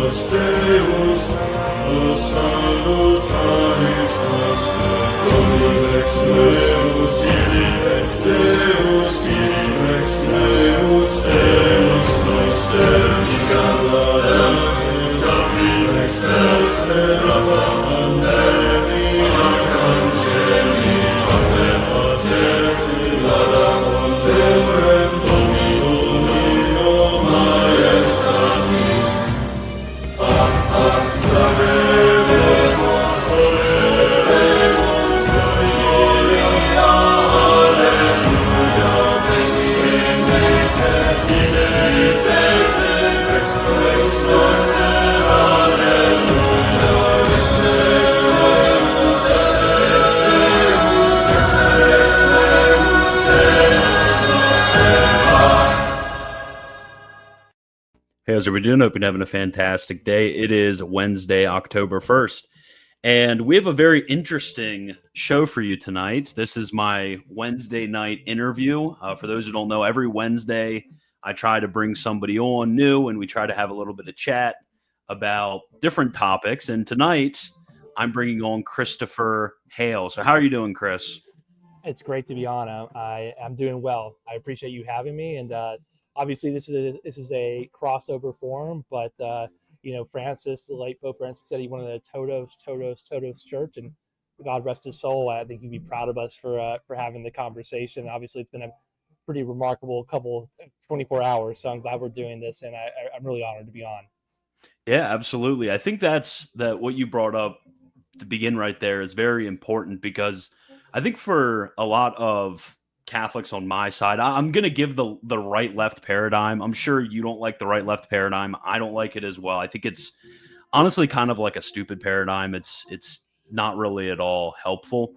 Deus, o salutaris nostre, Domine ex Deus, Filii ex Deus, Deus noster, Nicala, Domine ex Deus, Rapa Angeli, Arcangeli, Ave Pater, Lada Monteurem, Domino Maestatis, Hey, how's everybody doing? Hope you're having a fantastic day. It is Wednesday, October 1st, and we have a very interesting show for you tonight. This is my Wednesday night interview. For those who don't know, every Wednesday I try to bring somebody on new, and we try to have a little bit of chat about different topics. And tonight I'm bringing on Christopher Hale. So how are you doing, Chris? It's great to be on. I'm doing well. I appreciate you having me, and obviously this is a crossover forum. But Francis, the late Pope Francis, said he wanted a Todos church, and God rest his soul. I think he'd be proud of us for having the conversation. Obviously, it's been a pretty remarkable couple 24 hours. So I'm glad we're doing this, and I'm really honored to be on. Yeah, absolutely. I think that what you brought up to begin right there is very important, because I think for a lot of Catholics on my side, I'm going to give the right-left paradigm. I'm sure you don't like the right-left paradigm. I don't like it as well. I think it's honestly kind of like a stupid paradigm. It's not really at all helpful.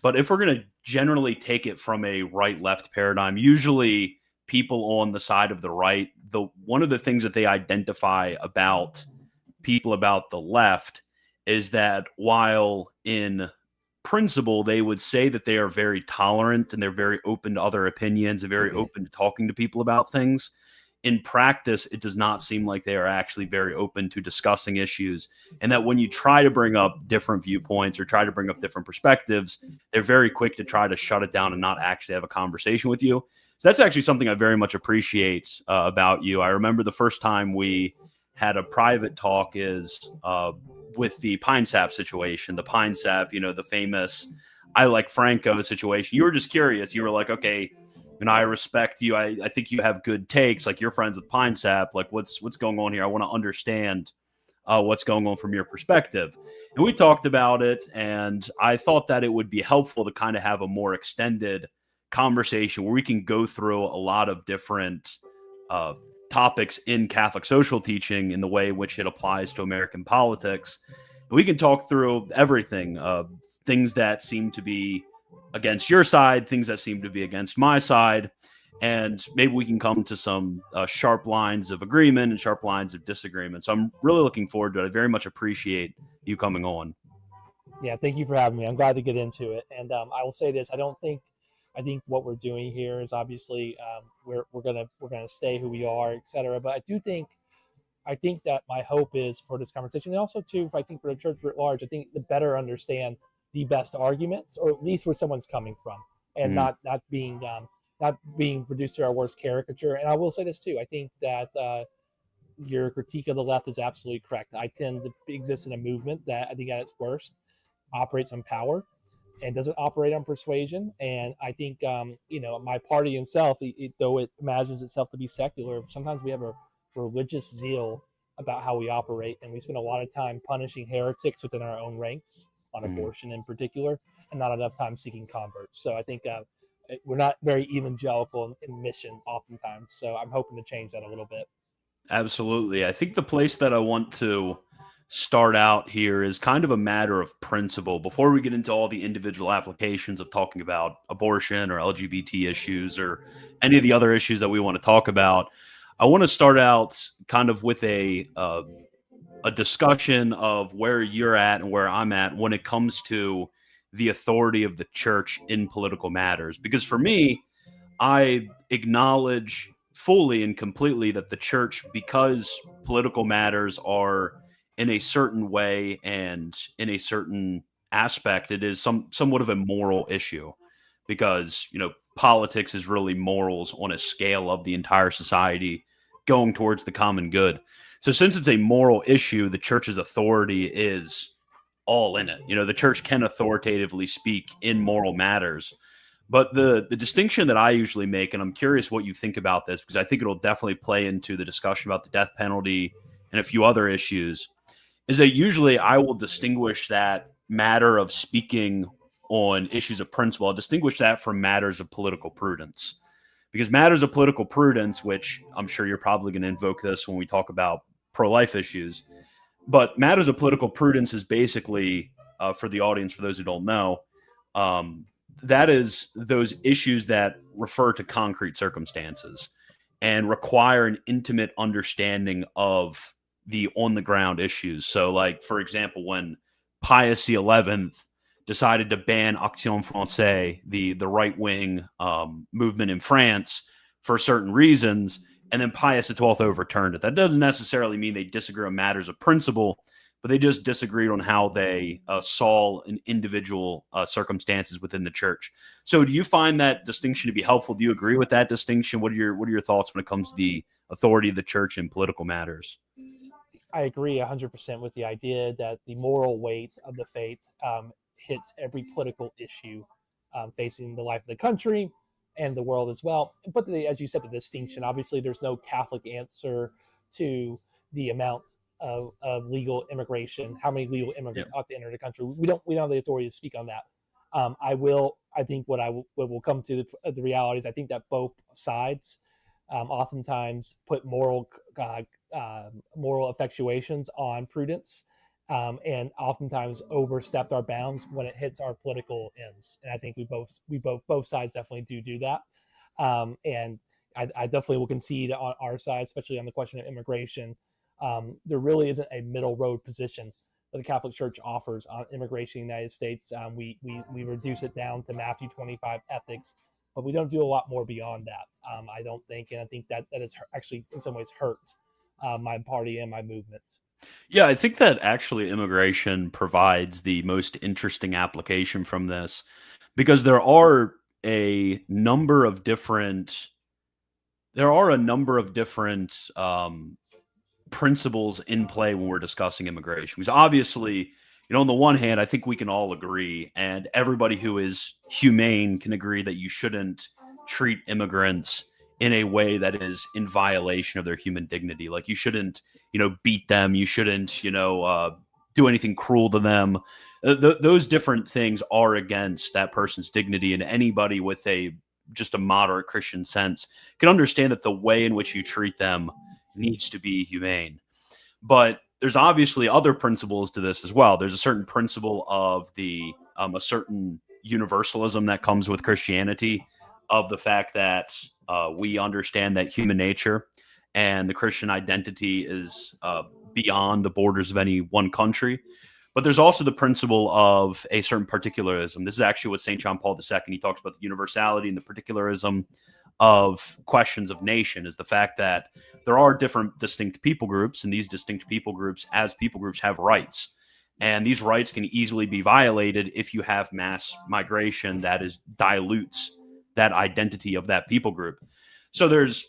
But if we're going to generally take it from a right-left paradigm, usually people on the side of the right, one of the things that they identify about people about the left is that while in principle they would say that they are very tolerant and they're very open to other opinions and very open to talking to people about things, in practice it does not seem like they are actually very open to discussing issues, and that when you try to bring up different viewpoints or try to bring up different perspectives, they're very quick to try to shut it down and not actually have a conversation with you. So that's actually something I very much appreciate about you. I remember the first time we had a private talk is with the Pine Sap situation. The Pine Sap, the famous I like Franco situation. You were just curious. You were like, okay, I respect you. I think you have good takes. Like, you're friends with Pine Sap. Like, what's going on here? I want to understand what's going on from your perspective. And we talked about it, and I thought that it would be helpful to kind of have a more extended conversation where we can go through a lot of different topics in Catholic social teaching in the way in which it applies to American politics. We can talk through everything, things that seem to be against your side, things that seem to be against my side, and maybe we can come to some sharp lines of agreement and sharp lines of disagreement. So I'm really looking forward to it. I very much appreciate you coming on. Yeah, thank you for having me. I'm glad to get into it. And I will say this: I think what we're doing here is obviously we're gonna stay who we are, et cetera. But I think that my hope is for this conversation, and also too, I think for the church at large, I think to better understand the best arguments, or at least where someone's coming from, and not being reduced to our worst caricature. And I will say this too: I think that your critique of the left is absolutely correct. I tend to exist in a movement that I think at its worst operates on power and doesn't operate on persuasion. And I think, my party itself, though it imagines itself to be secular, sometimes we have a religious zeal about how we operate, and we spend a lot of time punishing heretics within our own ranks on abortion in particular, and not enough time seeking converts. So I think we're not very evangelical in mission oftentimes. So I'm hoping to change that a little bit. Absolutely. I think the place that I want to start out here is kind of a matter of principle before we get into all the individual applications of talking about abortion or LGBT issues or any of the other issues that we want to talk about. I want to start out kind of with a discussion of where you're at and where I'm at when it comes to the authority of the church in political matters. Because for me, I acknowledge fully and completely that the church, because political matters are in a certain way and in a certain aspect, it is somewhat of a moral issue because, politics is really morals on a scale of the entire society going towards the common good. So since it's a moral issue, the church's authority is all in it. The church can authoritatively speak in moral matters. But the distinction that I usually make, and I'm curious what you think about this, because I think it'll definitely play into the discussion about the death penalty and a few other issues, is that usually I will distinguish that matter of speaking on issues of principle. I'll distinguish that from matters of political prudence. Because matters of political prudence, which I'm sure you're probably going to invoke this when we talk about pro-life issues, but matters of political prudence is basically, for the audience, for those who don't know, that is those issues that refer to concrete circumstances and require an intimate understanding of the on-the-ground issues. So, like, for example, when Pius XI decided to ban Action Française, the right-wing movement in France, for certain reasons, and then Pius XII overturned it. That doesn't necessarily mean they disagree on matters of principle, but they just disagreed on how they saw an individual circumstances within the church. So do you find that distinction to be helpful? Do you agree with that distinction? What are your thoughts when it comes to the authority of the church in political matters? I agree 100% with the idea that the moral weight of the faith hits every political issue facing the life of the country and the world as well. But as you said, the distinction, obviously there's no Catholic answer to the amount of legal immigration, how many legal immigrants ought to enter the country. We don't have the authority to speak on that. I think what will come to the reality is I think that both sides oftentimes put moral effectuations on prudence, and oftentimes overstepped our bounds when it hits our political ends. And I think both sides definitely do that. And I definitely will concede on our side, especially on the question of immigration. There really isn't a middle road position that the Catholic Church offers on immigration in the United States. We reduce it down to Matthew 25 ethics, but we don't do a lot more beyond that. I don't think, and I think that has actually in some ways hurt my party and my movement. Yeah, I think that actually immigration provides the most interesting application from this, because there are a number of different principles in play when we're discussing immigration. Because obviously, on the one hand, I think we can all agree, and everybody who is humane can agree that you shouldn't treat immigrants in a way that is in violation of their human dignity. Like, you shouldn't, beat them. You shouldn't, do anything cruel to them. Those different things are against that person's dignity, and anybody with just a moderate Christian sense can understand that the way in which you treat them needs to be humane. But there's obviously other principles to this as well. There's a certain principle of a certain universalism that comes with Christianity, of the fact that we understand that human nature and the Christian identity is beyond the borders of any one country. But there's also the principle of a certain particularism. This is actually what St. John Paul II, he talks about the universality and the particularism of questions of nation, is the fact that there are different distinct people groups, and these distinct people groups, as people groups, have rights. And these rights can easily be violated if you have mass migration that dilutes that identity of that people group. So there's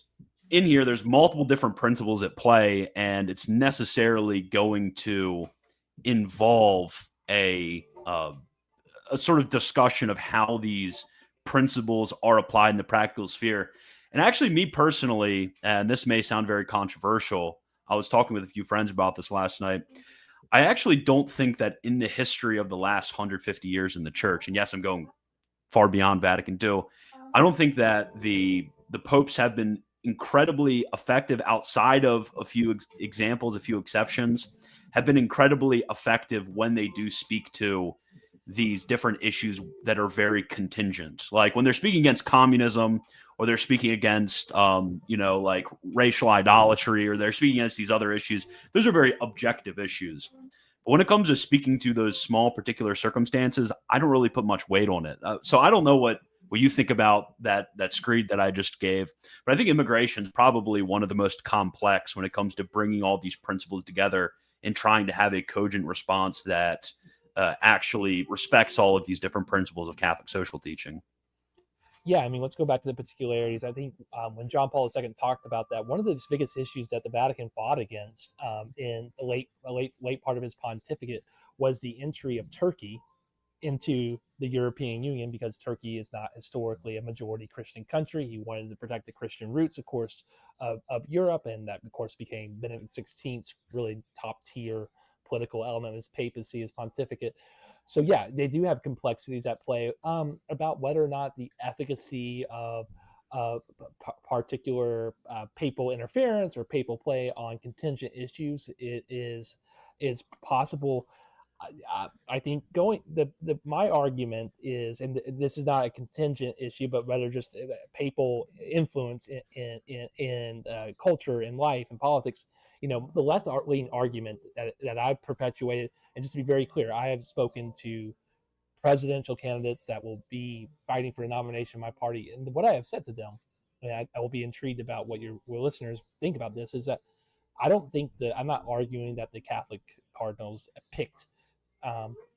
multiple different principles at play, and it's necessarily going to involve a sort of discussion of how these principles are applied in the practical sphere. And actually, me personally, and this may sound very controversial, I was talking with a few friends about this last night. I actually don't think that in the history of the last 150 years in the church, and yes, I'm going far beyond Vatican II, I don't think that the popes have been incredibly effective, outside of a few examples, a few exceptions, have been incredibly effective when they do speak to these different issues that are very contingent. Like when they're speaking against communism, or they're speaking against, like racial idolatry, or they're speaking against these other issues. Those are very objective issues. But when it comes to speaking to those small particular circumstances, I don't really put much weight on it. So I don't know what what you think about that screed that I just gave. But I think immigration is probably one of the most complex when it comes to bringing all these principles together and trying to have a cogent response that actually respects all of these different principles of Catholic social teaching. Yeah, I mean, let's go back to the particularities. I think when John Paul II talked about that, one of the biggest issues that the Vatican fought against in the late part of his pontificate was the entry of Turkey into the European Union, because Turkey is not historically a majority Christian country. He wanted to protect the Christian roots, of course, of Europe, and that, of course, became Benedict XVI's really top tier political element of his papacy, his pontificate. So yeah, they do have complexities at play about whether or not the efficacy of particular papal interference or papal play on contingent issues is possible. I think my argument is, and this is not a contingent issue, but rather just papal influence in culture and life and politics. The left leaning argument that I've perpetuated, and just to be very clear, I have spoken to presidential candidates that will be fighting for a nomination in my party, and what I have said to them, and I will be intrigued about what your listeners think about this, is that I'm not arguing that the Catholic cardinals picked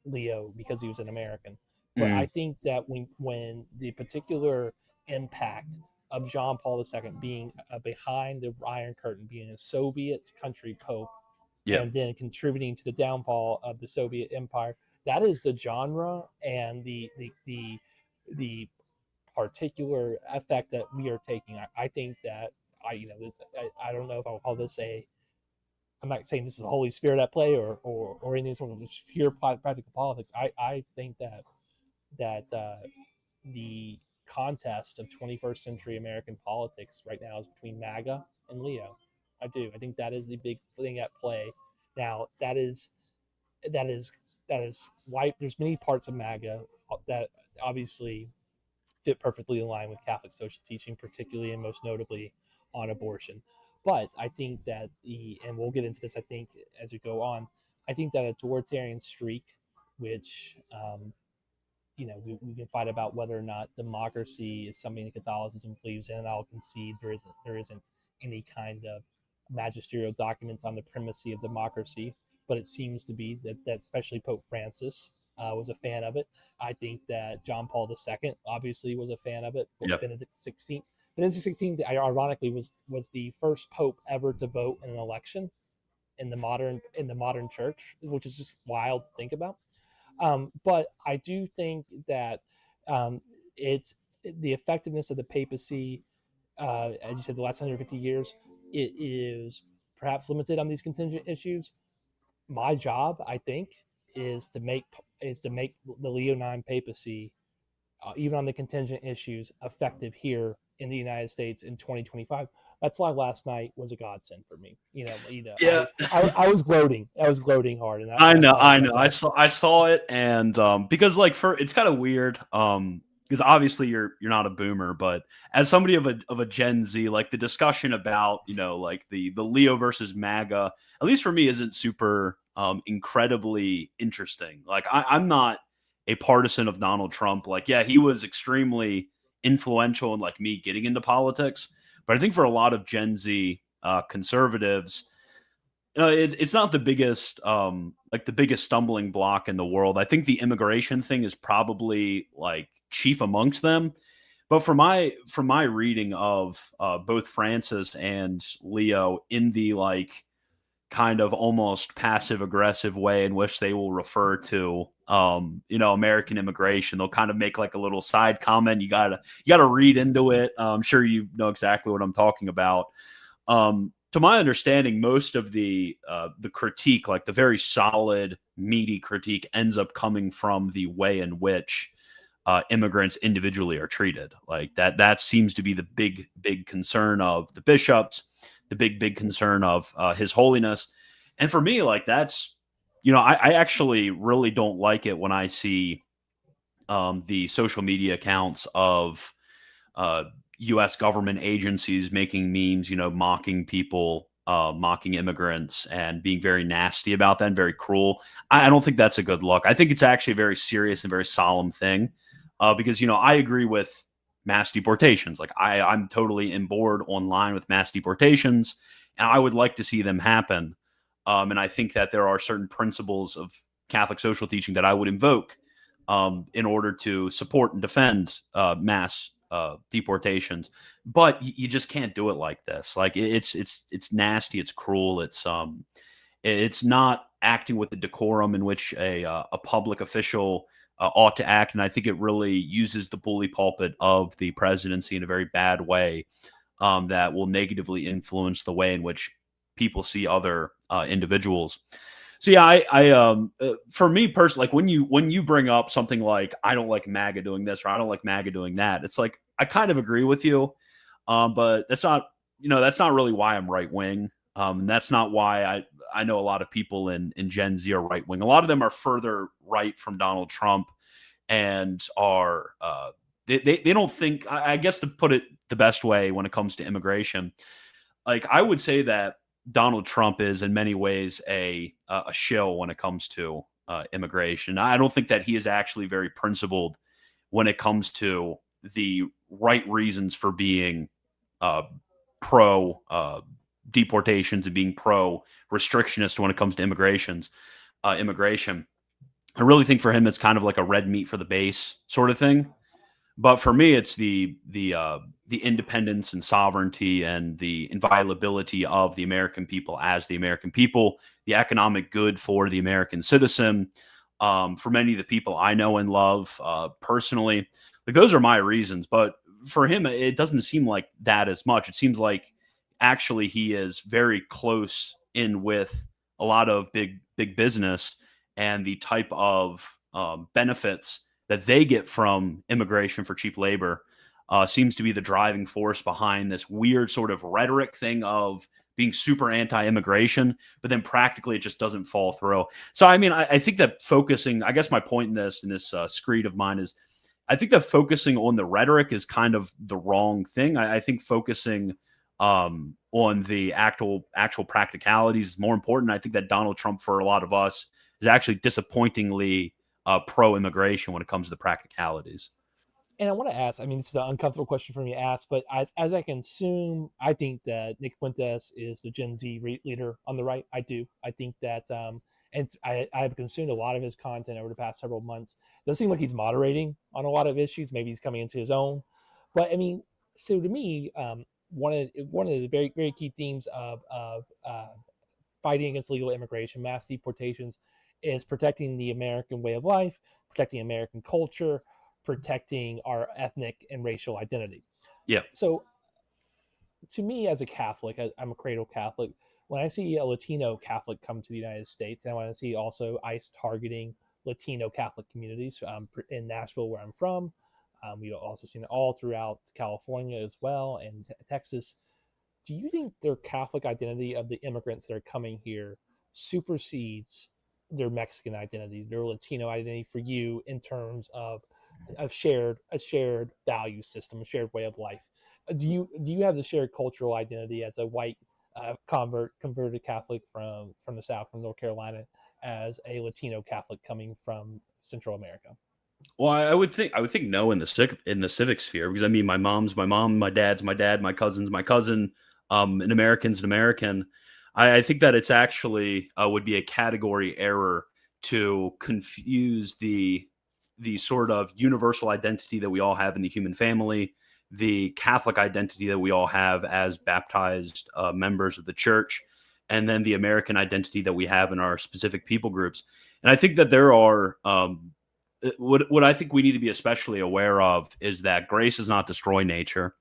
Leo because he was an American. But I think that when the particular impact of John Paul II being behind the Iron Curtain, being a Soviet country pope, and then contributing to the downfall of the Soviet Empire, that is the genre and the particular effect that we are taking. I think that I don't know if I'll call this I'm not saying this is the Holy Spirit at play or any sort of pure practical politics. I think that the contest of 21st century American politics right now is between MAGA and Leo. I do. I think that is the big thing at play. Now that is why there's many parts of MAGA that obviously fit perfectly in line with Catholic social teaching, particularly and most notably on abortion. But I think that and we'll get into this, I think, as we go on, I think that authoritarian streak, which, we can fight about whether or not democracy is something that Catholicism believes in, and I'll concede there isn't any kind of magisterial documents on the primacy of democracy, but it seems to be that especially Pope Francis was a fan of it. I think that John Paul II obviously was a fan of it. Benedict XVI. Benedict XVI, ironically, was the first pope ever to vote in an election in the modern church, which is just wild to think about. But I do think that it's the effectiveness of the papacy, as you said, the last 150 years, it is perhaps limited on these contingent issues. My job, I think, is to make the Leonine papacy, even on the contingent issues, effective here in the United States in 2025. That's why last night was a godsend for me. Yeah. I was gloating. I was gloating hard, and I know. I saw it, and because it's kind of weird. Because obviously you're not a boomer, but as somebody of a Gen Z, like the discussion about like the Leo versus MAGA, at least for me, isn't super incredibly interesting. Like I'm not a partisan of Donald Trump. Like, yeah, he was extremely influential in like me getting into politics, but I think for a lot of Gen Z conservatives, it's not the biggest the biggest stumbling block in the world. I think the immigration thing is probably like chief amongst them. But from my reading of both Francis and Leo in the like kind of almost passive aggressive way in which they will refer to American immigration, they'll kind of make like a little side comment. You gotta read into it. I'm sure you know exactly what I'm talking about. To my understanding, most of the critique, like the very solid, meaty critique, ends up coming from the way in which immigrants individually are treated. Like that seems to be the big concern of the bishops, the big concern of His Holiness. And for me, like that's, I actually really don't like it when I see the social media accounts of U.S. government agencies making memes, mocking people, mocking immigrants, and being very nasty about that and very cruel. I don't think that's a good look. I think it's actually a very serious and very solemn thing. because I agree with mass deportations. Like I'm totally in board on line with mass deportations, and I would like to see them happen. And I think that there are certain principles of Catholic social teaching that I would invoke in order to support and defend mass deportations. But you just can't do it like this. Like it's nasty. It's cruel. It's not acting with the decorum in which a public official ought to act, and I think it really uses the bully pulpit of the presidency in a very bad way that will negatively influence the way in which people see other individuals. So yeah, for me personally, like when you bring up something like I don't like MAGA doing this or I don't like MAGA doing that, it's like I kind of agree with you, but that's not really why I'm right wing. That's not why I know a lot of people in Gen Z are right wing. A lot of them are further right from Donald Trump and are they don't think. I guess to put it the best way when it comes to immigration, like I would say that Donald Trump is in many ways a shill when it comes to immigration. I don't think that he is actually very principled when it comes to the right reasons for being pro deportations and being pro restrictionist when it comes to immigration. I really think for him it's kind of like a red meat for the base sort of thing. But for me, it's the independence and sovereignty and the inviolability of the American people as the American people, the economic good for the American citizen. For many of the people I know and love personally, like those are my reasons. But for him, it doesn't seem like that as much. It seems like actually he is very close in with a lot of big business and the type of benefits that they get from immigration for cheap labor seems to be the driving force behind this weird sort of rhetoric thing of being super anti-immigration, but then practically it just doesn't fall through. So, I mean, I think that focusing, I guess my point in this screed of mine is, I think that focusing on the rhetoric is kind of the wrong thing. I think focusing on the actual practicalities is more important. I think that Donald Trump, for a lot of us, is actually disappointingly pro-immigration when it comes to the practicalities. And I want to ask, I mean, this is an uncomfortable question for me to ask, but as I consume, I think that Nick Fuentes is the Gen Z leader on the right. I do. I think that, and I have consumed a lot of his content over the past several months. It does seem like he's moderating on a lot of issues. Maybe he's coming into his own. But I mean, so to me, one of the very, very key themes of fighting against legal immigration, mass deportations, is protecting the American way of life, protecting American culture, protecting our ethnic and racial identity. Yeah. So, to me, as a Catholic, I'm a cradle Catholic. When I see a Latino Catholic come to the United States, and when I see also ICE targeting Latino Catholic communities in Nashville, where I'm from, we've also seen it all throughout California as well and Texas. Do you think their Catholic identity of the immigrants that are coming here supersedes their Mexican identity, their Latino identity for you in terms of a shared value system, a shared way of life? Do you have the shared cultural identity as a white converted Catholic from the South, from North Carolina, as a Latino Catholic coming from Central America? Well, I would think no in the civic sphere, because I mean my mom's my mom, my dad's my dad, my cousin's my cousin, an American's an American. I think that it's actually would be a category error to confuse the sort of universal identity that we all have in the human family, the Catholic identity that we all have as baptized members of the church, and then the American identity that we have in our specific people groups. And I think that there are what I think we need to be especially aware of is that grace does not destroy nature.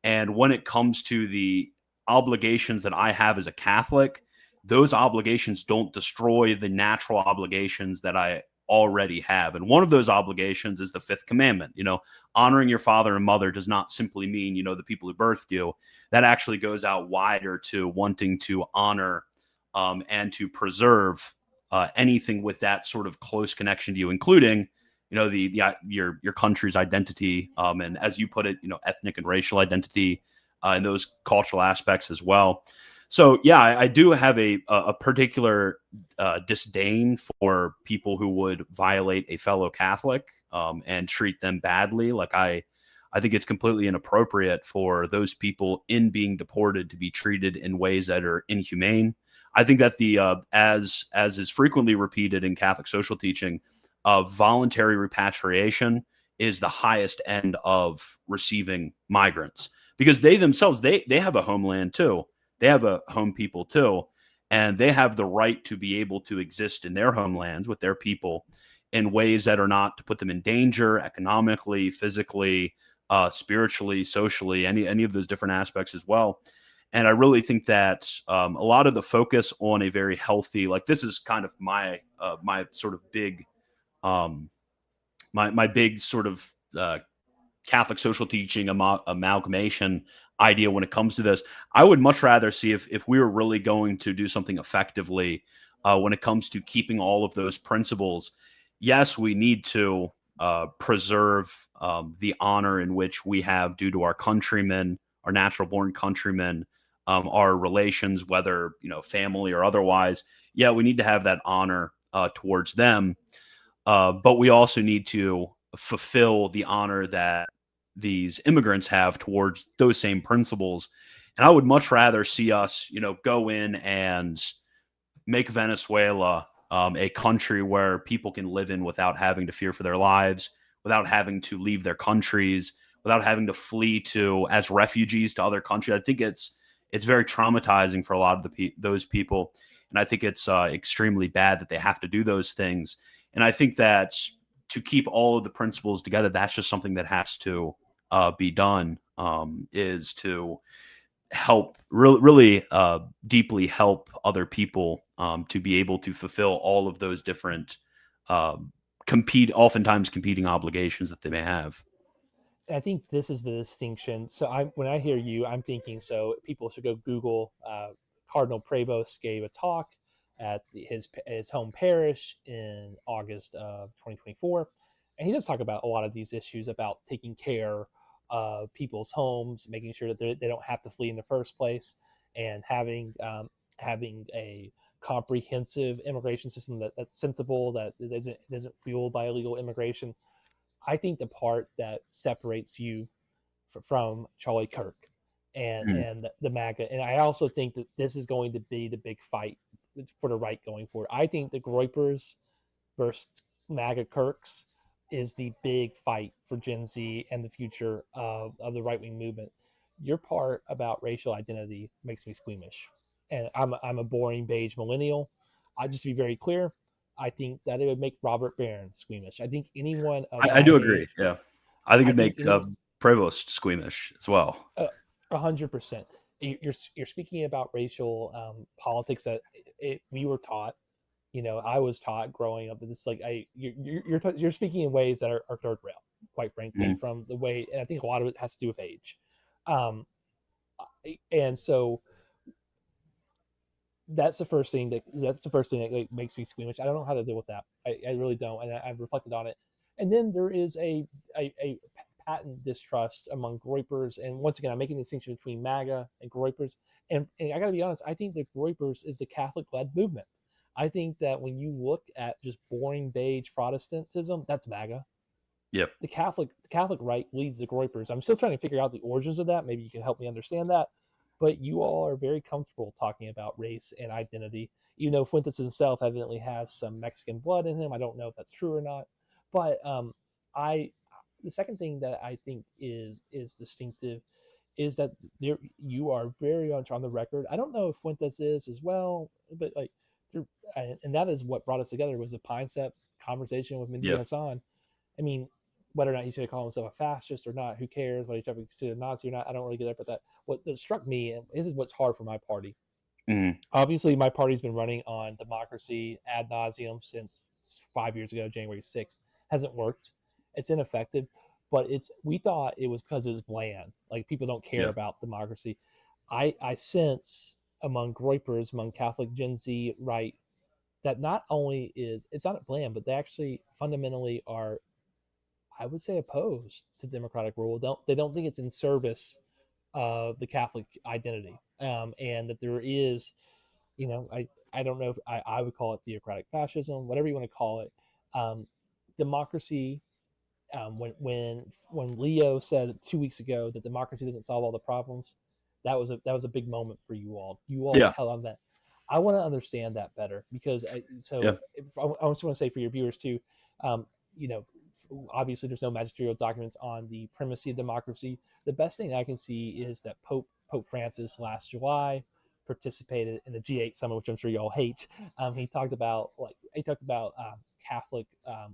And when it comes to the obligations that I have as a Catholic, those obligations don't destroy the natural obligations that I already have. And one of those obligations is the fifth commandment. Honoring your father and mother does not simply mean, the people who birthed you. That actually goes out wider to wanting to honor and to preserve anything with that sort of close connection to you, including your country's identity, and as you put it, ethnic and racial identity, and those cultural aspects as well. So yeah, I do have a particular disdain for people who would violate a fellow Catholic, and treat them badly. Like I think it's completely inappropriate for those people in being deported to be treated in ways that are inhumane. I think that the as is frequently repeated in Catholic social teaching, voluntary repatriation is the highest end of receiving migrants because they themselves they have a homeland too. They have a home people too, and they have the right to be able to exist in their homelands with their people in ways that are not to put them in danger economically, physically, spiritually, socially, any of those different aspects as well. And I really think that a lot of the focus on a very healthy, like this is kind of my sort of big um, my big sort of Catholic social teaching amalgamation idea when it comes to this. I would much rather see if we were really going to do something effectively when it comes to keeping all of those principles. Yes, we need to preserve the honor in which we have due to our countrymen, our natural born countrymen, our relations, whether family or otherwise. Yeah, we need to have that honor towards them, but we also need to fulfill the honor that these immigrants have towards those same principles. And I would much rather see us, go in and make Venezuela a country where people can live in without having to fear for their lives, without having to leave their countries, without having to flee to as refugees to other countries. I think it's very traumatizing for a lot of those people, and I think it's extremely bad that they have to do those things. And I think that to keep all of the principles together, that's just something that has to be done. Is to help really deeply help other people to be able to fulfill all of those different oftentimes competing obligations that they may have. I think this is the distinction. So when I hear you, I'm thinking so people should go Google. Cardinal Prevost gave a talk at his home parish in August of 2024, and he does talk about a lot of these issues about taking care of people's homes, making sure that they don't have to flee in the first place, and having a comprehensive immigration system that's sensible, that isn't fueled by illegal immigration. I think the part that separates you from Charlie Kirk Mm. and the MAGA, and I also think that this is going to be the big fight for the right going forward. I think the Groypers versus MAGA Kirks is the big fight for Gen Z and the future of the right wing movement. Your part about racial identity makes me squeamish, and I'm a boring beige millennial. I just to be very clear, I think that it would make Robert Barron squeamish. I think anyone of I my do agree. age, Yeah, I think I it'd think make anyone Prevost squeamish as well. 100%. You're speaking about racial politics that we were taught. I was taught growing up that this is like you're speaking in ways that are third rail, quite frankly, Mm. from the way, and I think a lot of it has to do with age. And so that's the first thing that like, makes me squeamish. I don't know how to deal with that. I really don't, and I've reflected on it. And then there is a patent distrust among Groypers, and once again, I'm making the distinction between MAGA and Groypers. And I got to be honest, I think that Groypers is the Catholic-led movement. I think that when you look at just boring beige Protestantism, that's MAGA. Yep. The Catholic right leads the Groypers. I'm still trying to figure out the origins of that. Maybe you can help me understand that. But you all are very comfortable talking about race and identity. You know, Fuentes himself evidently has some Mexican blood in him. I don't know if that's true or not. But I, the second thing that I think is distinctive is that you are very much on the record. I don't know if Fuentes is as well, but like, and that is what brought us together was the Pine Step conversation with Mehdi Yep. Hassan. I mean, whether or not he should have called himself a fascist or not, who cares? Whether he should be considered a Nazi or not, I don't really get up with that. What struck me, and this is what's hard for my party. Mm. Obviously, my party's been running on democracy ad nauseum since 5 years ago, January 6th. Hasn't worked. It's ineffective, but we thought it was because it was bland. Like people don't care Yeah. about democracy. I sense among Groypers, among Catholic Gen Z right, that not only is it's not bland, but they actually fundamentally are, I would say, opposed to democratic rule. They don't think it's in service of the Catholic identity, and that there is, I don't know if I would call it theocratic fascism, whatever you want to call it. Democracy When Leo said 2 weeks ago that democracy doesn't solve all the problems, that was a big moment for you all. You all Yeah. held on that. I want to understand that better because Yeah. I also want to say for your viewers too, um, you know, obviously there's no magisterial documents on the primacy of democracy. The best thing I can see is that Pope Francis last July participated in the G8 summit, which I'm sure you all hate. He talked about Catholic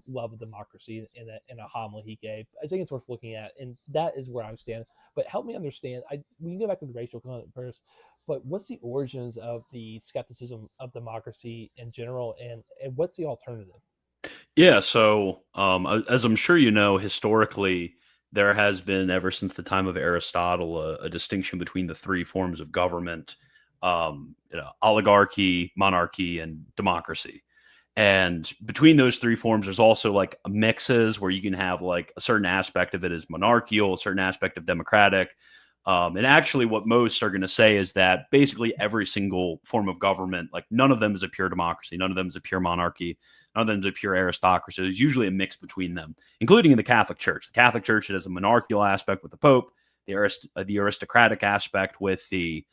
love of democracy in a homily he gave. I think it's worth looking at, and that is where I stand. But help me understand. We can go back to the racial component first, but what's the origins of the skepticism of democracy in general, and what's the alternative? Yeah. So, as I'm sure you know, historically, there has been, ever since the time of Aristotle, a distinction between the three forms of government, oligarchy, monarchy, and democracy. And between those three forms, there's also like mixes where you can have like a certain aspect of it is monarchical, a certain aspect of democratic. And actually, what most are going to say is that basically every single form of government, like none of them is a pure democracy, none of them is a pure monarchy, none of them is a pure aristocracy. There's usually a mix between them, including in the Catholic Church. The Catholic Church, it has a monarchical aspect with the Pope, the aristocratic aspect with the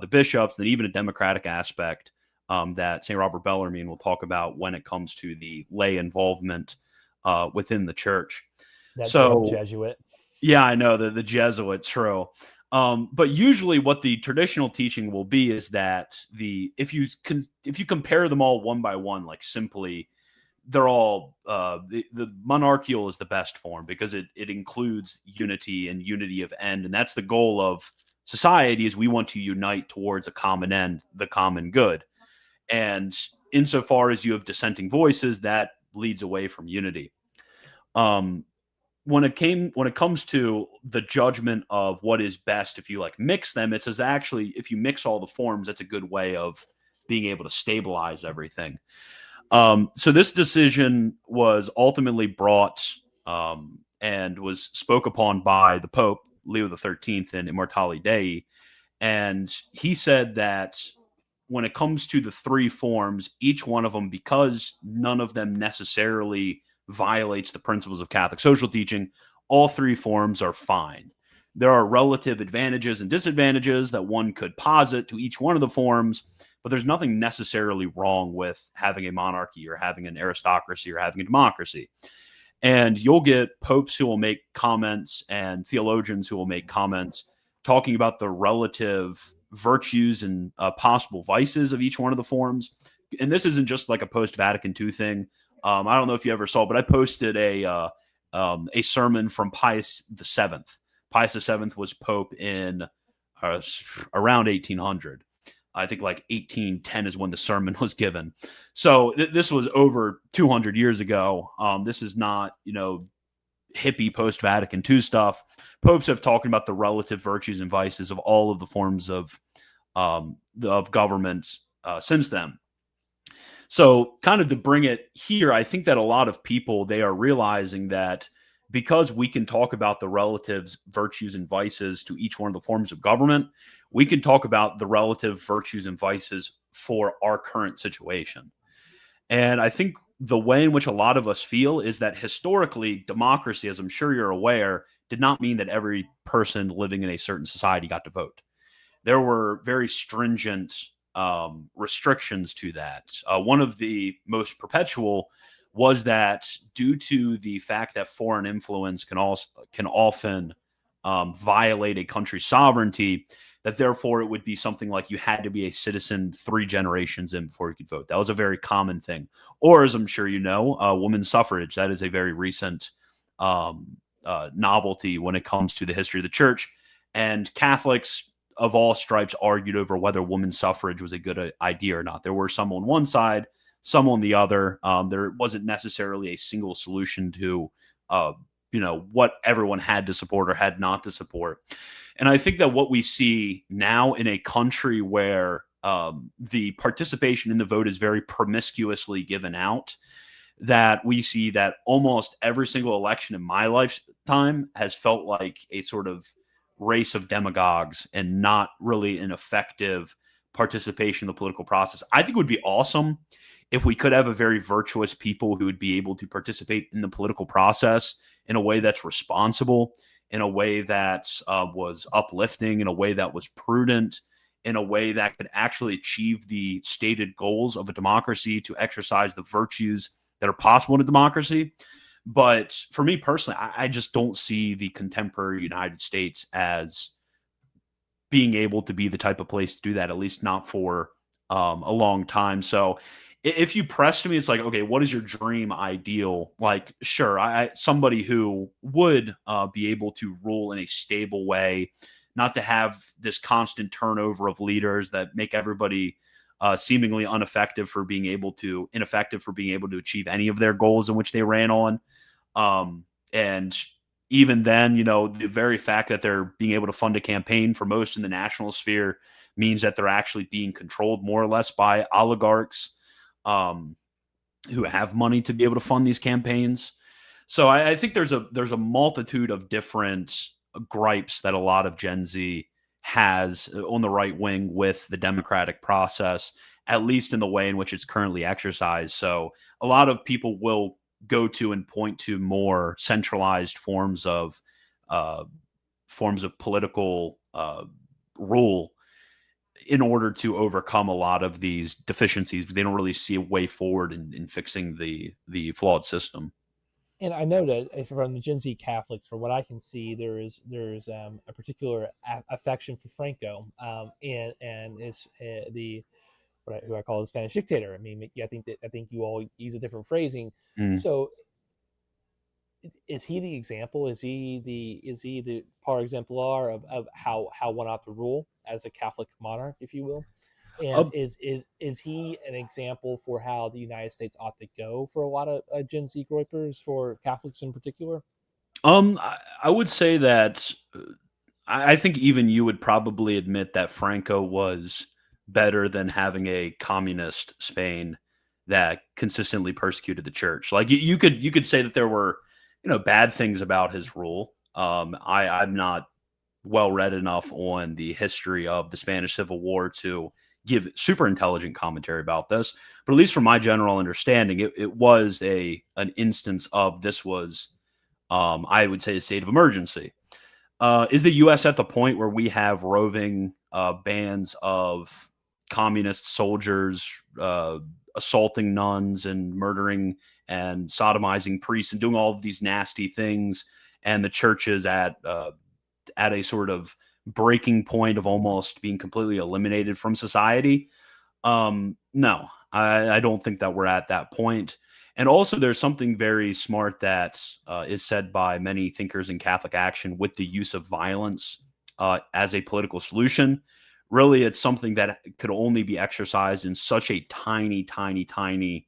bishops, and even a democratic aspect that St. Robert Bellarmine will talk about when it comes to the lay involvement within the church. That damn So, Jesuit. yeah, I know the Jesuits, true. But usually, what the traditional teaching will be is that if you compare them all one by one, like simply, they're all the monarchical is the best form because it includes unity and unity of end, and that's the goal of society. Is we want to unite towards a common end, the common good. And insofar as you have dissenting voices, that leads away from unity. Um, when it comes to the judgment of what is best, if you like mix them, it says actually if you mix all the forms, that's a good way of being able to stabilize everything. So this decision was ultimately brought and was spoke upon by the Pope Leo the 13th in Immortali Dei, and he said that when it comes to the three forms, each one of them, because none of them necessarily violates the principles of Catholic social teaching, all three forms are fine. There are relative advantages and disadvantages that one could posit to each one of the forms, but there's nothing necessarily wrong with having a monarchy or having an aristocracy or having a democracy. And you'll get popes who will make comments and theologians who will make comments talking about the relative virtues and possible vices of each one of the forms. And this isn't just like a post-Vatican II thing. I don't know if you ever saw, but I posted a sermon from Pius VII. Pius VII was pope in around 1800. I think like 1810 is when the sermon was given. So this was over 200 years ago. This is not, hippie post-Vatican II stuff. Popes have talked about the relative virtues and vices of all of the forms of government since then. So kind of to bring it here, I think that a lot of people, they are realizing that because we can talk about the relative virtues and vices to each one of the forms of government, we can talk about the relative virtues and vices for our current situation. And I think the way in which a lot of us feel is that historically, democracy, as I'm sure you're aware, did not mean that every person living in a certain society got to vote. There were very stringent restrictions to that. One of the most perpetual was that due to the fact that foreign influence can often violate a country's sovereignty, that therefore it would be something like you had to be a citizen 3 generations in before you could vote. That was a very common thing. Or, as I'm sure you know, women's suffrage. That is a very recent novelty when it comes to the history of the church. And Catholics of all stripes argued over whether women's suffrage was a good idea or not. There were some on one side, some on the other. There wasn't necessarily a single solution to what everyone had to support or had not to support. And I think that what we see now in a country where the participation in the vote is very promiscuously given out, that we see that almost every single election in my lifetime has felt like a sort of race of demagogues and not really an effective participation in the political process. I think it would be awesome if we could have a very virtuous people who would be able to participate in the political process in a way that's responsible, in a way that was uplifting, in a way that was prudent, in a way that could actually achieve the stated goals of a democracy, to exercise the virtues that are possible in a democracy. But for me personally, I just don't see the contemporary United States as being able to be the type of place to do that, at least not for a long time. So if you press to me, it's like, okay, what is your dream ideal? Like, sure, somebody who would be able to rule in a stable way, not to have this constant turnover of leaders that make everybody seemingly ineffective for being able to achieve any of their goals in which they ran on. And even then, the very fact that they're being able to fund a campaign for most in the national sphere means that they're actually being controlled more or less by oligarchs who have money to be able to fund these campaigns. So I think there's a multitude of different gripes that a lot of Gen Z has on the right wing with the democratic process, at least in the way in which it's currently exercised. So a lot of people will go to and point to more centralized forms of political rule in order to overcome a lot of these deficiencies, but they don't really see a way forward in fixing the flawed system. And I know that from the Gen Z Catholics, from what I can see, there's a particular affection for Franco, and is the who I call the Spanish dictator. I mean, I think you all use a different phrasing. Mm. So, is he the example? Is he the par exemplar of how one ought to rule as a Catholic monarch, if you will? And is he an example for how the United States ought to go for a lot of Gen Z groypers, for Catholics in particular? I would say that I think even you would probably admit that Franco was better than having a communist Spain that consistently persecuted the church. Like you could say that there were bad things about his rule. I'm not well read enough on the history of the Spanish Civil War to give super intelligent commentary about this, but at least from my general understanding, it was an instance of this was, I would say, a state of emergency. Is the U.S. at the point where we have roving bands of communist soldiers assaulting nuns and murdering and sodomizing priests and doing all of these nasty things, and the church is at a sort of breaking point of almost being completely eliminated from society? No, I don't think that we're at that point. And also, there's something very smart that is said by many thinkers in Catholic action with the use of violence as a political solution. Really, it's something that could only be exercised in such a tiny, tiny, tiny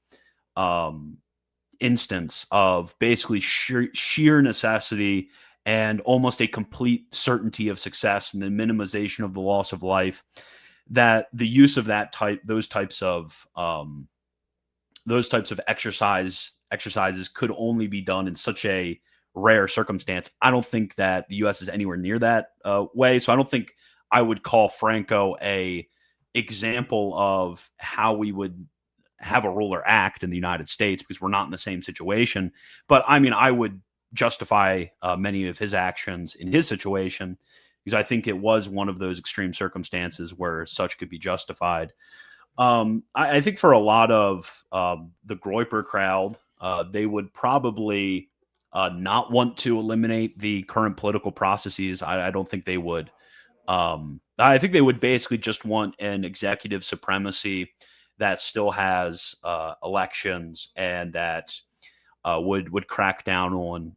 instance of basically sheer necessity and almost a complete certainty of success and the minimization of the loss of life, that the use of those types of exercises could only be done in such a rare circumstance. I don't think that the U.S. is anywhere near that way. So I don't think I would call Franco a example of how we would have a ruler act in the United States, because we're not in the same situation. But I mean, I would justify many of his actions in his situation, because I think it was one of those extreme circumstances where such could be justified. I think for a lot of the Groyper crowd, they would probably not want to eliminate the current political processes. I don't think they would. I think they would basically just want an executive supremacy that still has elections and that would crack down on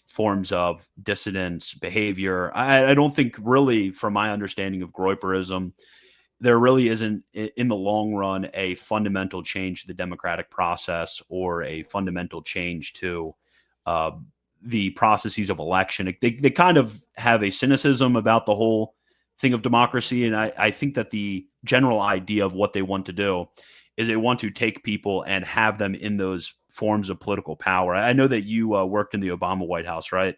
forms of dissident behavior. I don't think, really, from my understanding of Groyperism, there really isn't, in the long run, a fundamental change to the democratic process or a fundamental change to the processes of election. They kind of have a cynicism about the whole thing of democracy, and I think that the general idea of what they want to do is they want to take people and have them in those forms of political power. I know that you worked in the Obama White House, right?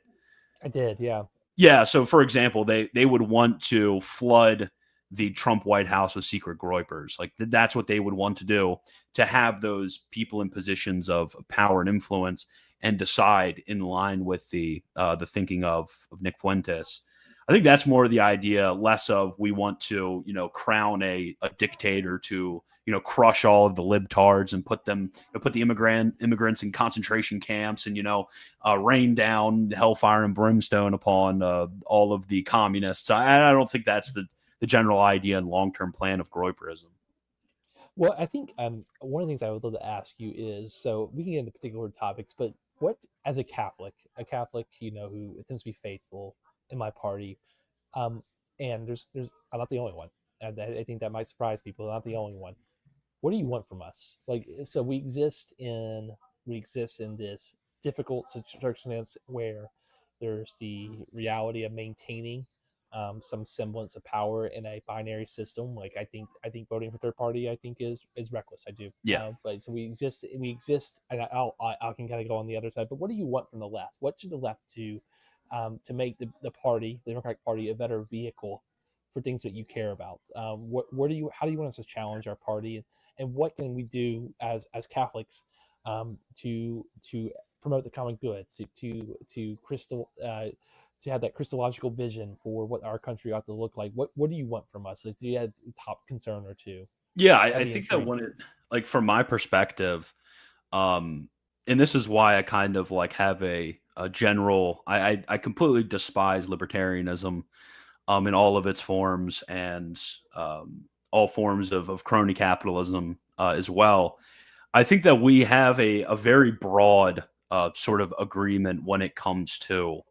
I did, yeah. Yeah. So, for example, they would want to flood the Trump White House with secret groypers. Like that's what they would want to do, to have those people in positions of power and influence and decide in line with the thinking of Nick Fuentes. I think that's more the idea, less of we want to, crown a dictator to, crush all of the libtards and put them, put the immigrants in concentration camps and, rain down hellfire and brimstone upon all of the communists. I don't think that's the general idea and long-term plan of groyperism. Well, I think one of the things I would love to ask you is, so we can get into particular topics, but what, as a Catholic, who attempts to be faithful in my party, um, and there's I'm not the only one. And I think that might surprise people. I'm not the only one. What do you want from us? Like, so we exist in this difficult circumstance where there's the reality of maintaining some semblance of power in a binary system. Like, I think voting for third party, I think is reckless. I do. Yeah. But so we exist, and I can kind of go on the other side. But what do you want from the left? What should the left do to make the party, the Democratic Party, a better vehicle for things that you care about? How do you want us to challenge our party, and what can we do as Catholics to promote the common good, to have that Christological vision for what our country ought to look like? What do you want from us? Like, do you have a top concern or two? Yeah, I'd I be think that intrigued. when it, like, from my perspective, and this is why I kind of like have a general, I completely despise libertarianism, in all of its forms, and all forms of crony capitalism as well. I think that we have a very broad sort of agreement when it comes to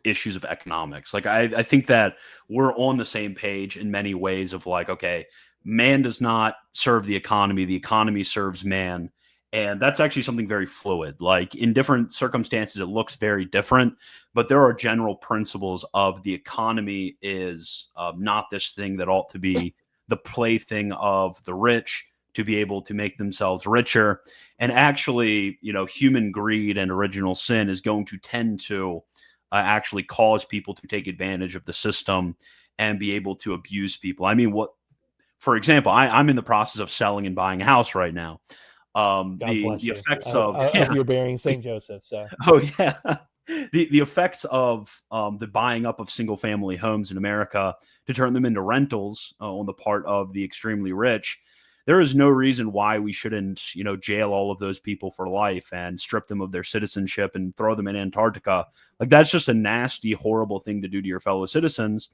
issues of economics. Like I think that we're on the same page in many ways of like, okay, man does not serve the economy serves man. And that's actually something very fluid. Like in different circumstances, it looks very different, but there are general principles of the economy is not this thing that ought to be the plaything of the rich to be able to make themselves richer. And actually, human greed and original sin is going to tend to actually cause people to take advantage of the system and be able to abuse people. I mean, for example, I'm in the process of selling and buying a house right now. God The bless you. I effects hope, of I hope you're bearing Saint Joseph. So oh yeah, the effects of the buying up of single family homes in America to turn them into rentals on the part of the extremely rich. There is no reason why we shouldn't, jail all of those people for life and strip them of their citizenship and throw them in Antarctica. Like that's just a nasty, horrible thing to do to your fellow citizens,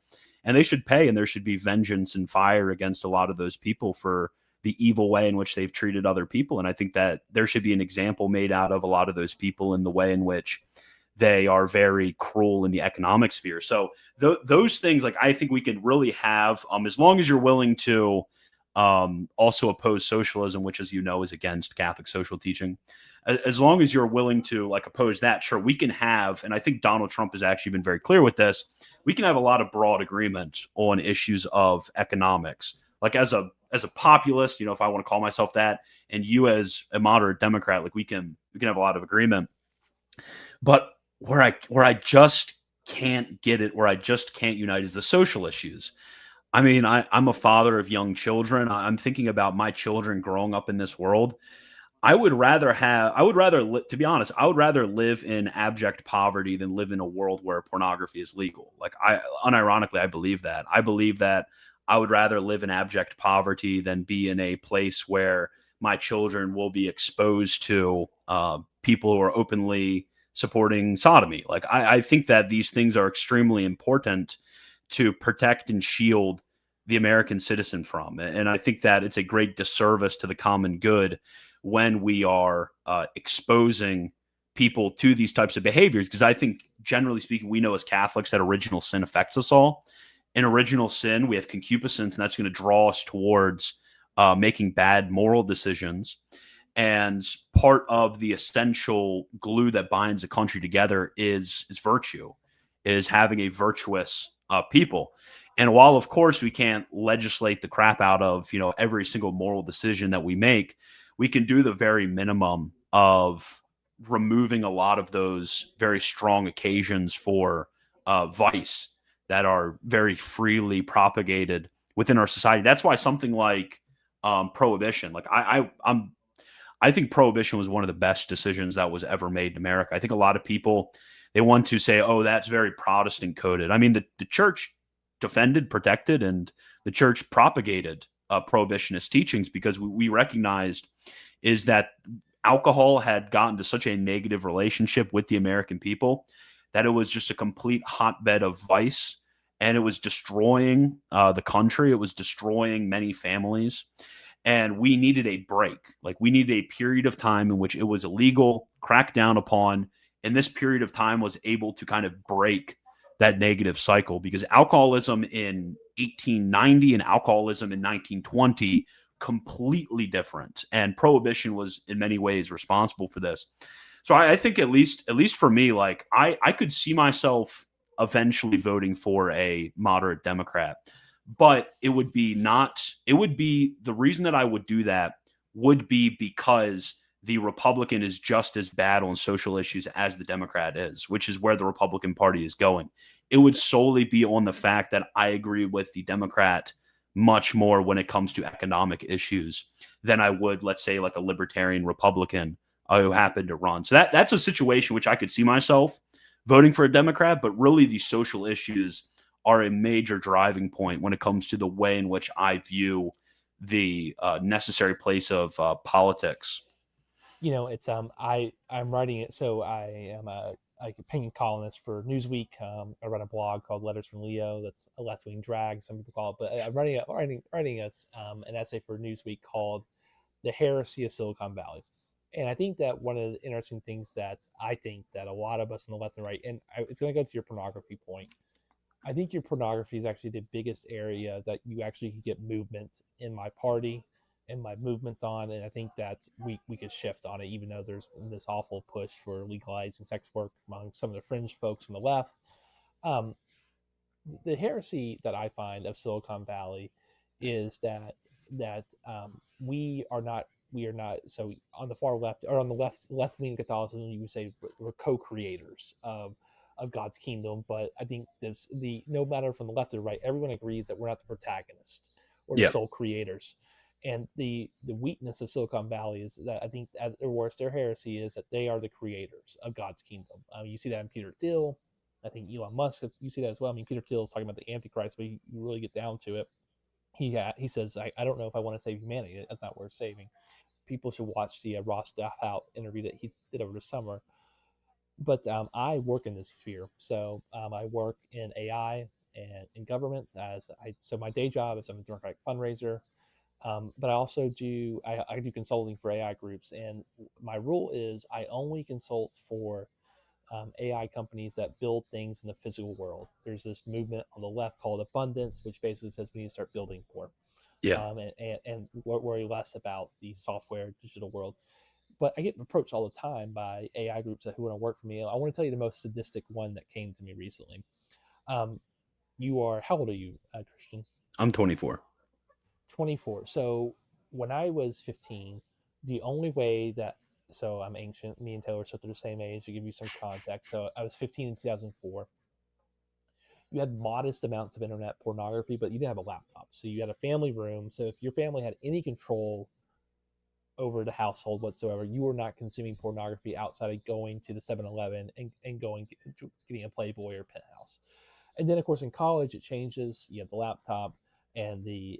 and they should pay. And there should be vengeance and fire against a lot of those people for the evil way in which they've treated other people. And I think that there should be an example made out of a lot of those people in the way in which they are very cruel in the economic sphere. So those things, like I think we can really have, as long as you're willing to also oppose socialism, which, as you know, is against Catholic social teaching. As long as you're willing to like oppose that, sure, we can have, and I think Donald Trump has actually been very clear with this, we can have a lot of broad agreement on issues of economics. Like as a populist, if I want to call myself that, and you as a moderate Democrat, like we can have a lot of agreement. But where I just can't get it, where I just can't unite, is the social issues. I mean, I'm a father of young children. I'm thinking about my children growing up in this world. To be honest, I would rather live in abject poverty than live in a world where pornography is legal. Like unironically, I believe that. I believe that I would rather live in abject poverty than be in a place where my children will be exposed to people who are openly supporting sodomy. Like I think that these things are extremely important to protect and shield the American citizen from. And I think that it's a great disservice to the common good when we are exposing people to these types of behaviors. Because I think, generally speaking, we know as Catholics that original sin affects us all. In original sin, we have concupiscence, and that's going to draw us towards making bad moral decisions. And part of the essential glue that binds a country together is virtue, is having a virtuous people. And while, of course, we can't legislate the crap out of, every single moral decision that we make, we can do the very minimum of removing a lot of those very strong occasions for vice that are very freely propagated within our society. That's why something like prohibition, like I think prohibition was one of the best decisions that was ever made in America. I think a lot of people, they want to say, oh, that's very Protestant coded. I mean, the church defended, protected, and the church propagated prohibitionist teachings because we recognized is that alcohol had gotten to such a negative relationship with the American people that it was just a complete hotbed of vice, and it was destroying the country. It was destroying many families, and we needed a break. Like, we needed a period of time in which it was illegal, cracked down upon, and this period of time was able to kind of break that negative cycle, because alcoholism in 1890 and alcoholism in 1920 completely different, and prohibition was in many ways responsible for this. So I think at least for me, like I could see myself eventually voting for a moderate Democrat, but it would be the reason that I would do that would be because the Republican is just as bad on social issues as the Democrat is, which is where the Republican Party is going. It would solely be on the fact that I agree with the Democrat much more when it comes to economic issues than I would, let's say, like a libertarian Republican who happened to run. So that's a situation which I could see myself voting for a Democrat, but really the social issues are a major driving point when it comes to the way in which I view the necessary place of politics. It's I'm writing it. So I am a opinion columnist for Newsweek. I run a blog called Letters from Leo. That's a left wing drag, some people call it. But I'm writing an essay for Newsweek called "The Heresy of Silicon Valley." And I think that one of the interesting things that I think that a lot of us on the left and right, and it's going to go to your pornography point. I think your pornography is actually the biggest area that you actually could get movement in my party and my movement on. And I think that we could shift on it, even though there's this awful push for legalizing sex work among some of the fringe folks on the left. Um, the heresy that I find of Silicon Valley is that we are not so on the far left or on the left wing Catholicism you would say we're co-creators of God's kingdom, but I think the no matter from the left or the right, everyone agrees that we're not the protagonists or the Yeah. sole creators. And the weakness of Silicon Valley is that I think at their worst, their heresy is that they are the creators of God's kingdom. You see that in Peter Thiel. I think Elon Musk, you see that as well. I mean, Peter Thiel is talking about the Antichrist, but you really get down to it. He says, I don't know if I want to save humanity. That's not worth saving. People should watch the Ross Douthat interview that he did over the summer. But I work in this sphere. So I work in AI and in government. So my day job is I'm a Democratic fundraiser. But I also I do consulting for AI groups. And my rule is I only consult for AI companies that build things in the physical world. There's this movement on the left called abundance, which basically says we need to start building more Yeah. and worry less about the software digital world. But I get approached all the time by AI groups who want to work for me. I want to tell you the most sadistic one that came to me recently. Um, how old are you, Christian? I'm 24. 24. So when I was 15, the only way that so I'm ancient. Me and Taylor are sort of the same age to give you some context. So I was 15 in 2004. You had modest amounts of internet pornography, but you didn't have a laptop. So you had a family room. So if your family had any control over the household whatsoever, you were not consuming pornography outside of going to the 7-Eleven and getting a Playboy or Penthouse. And then, of course, in college, it changes. You have the laptop, and the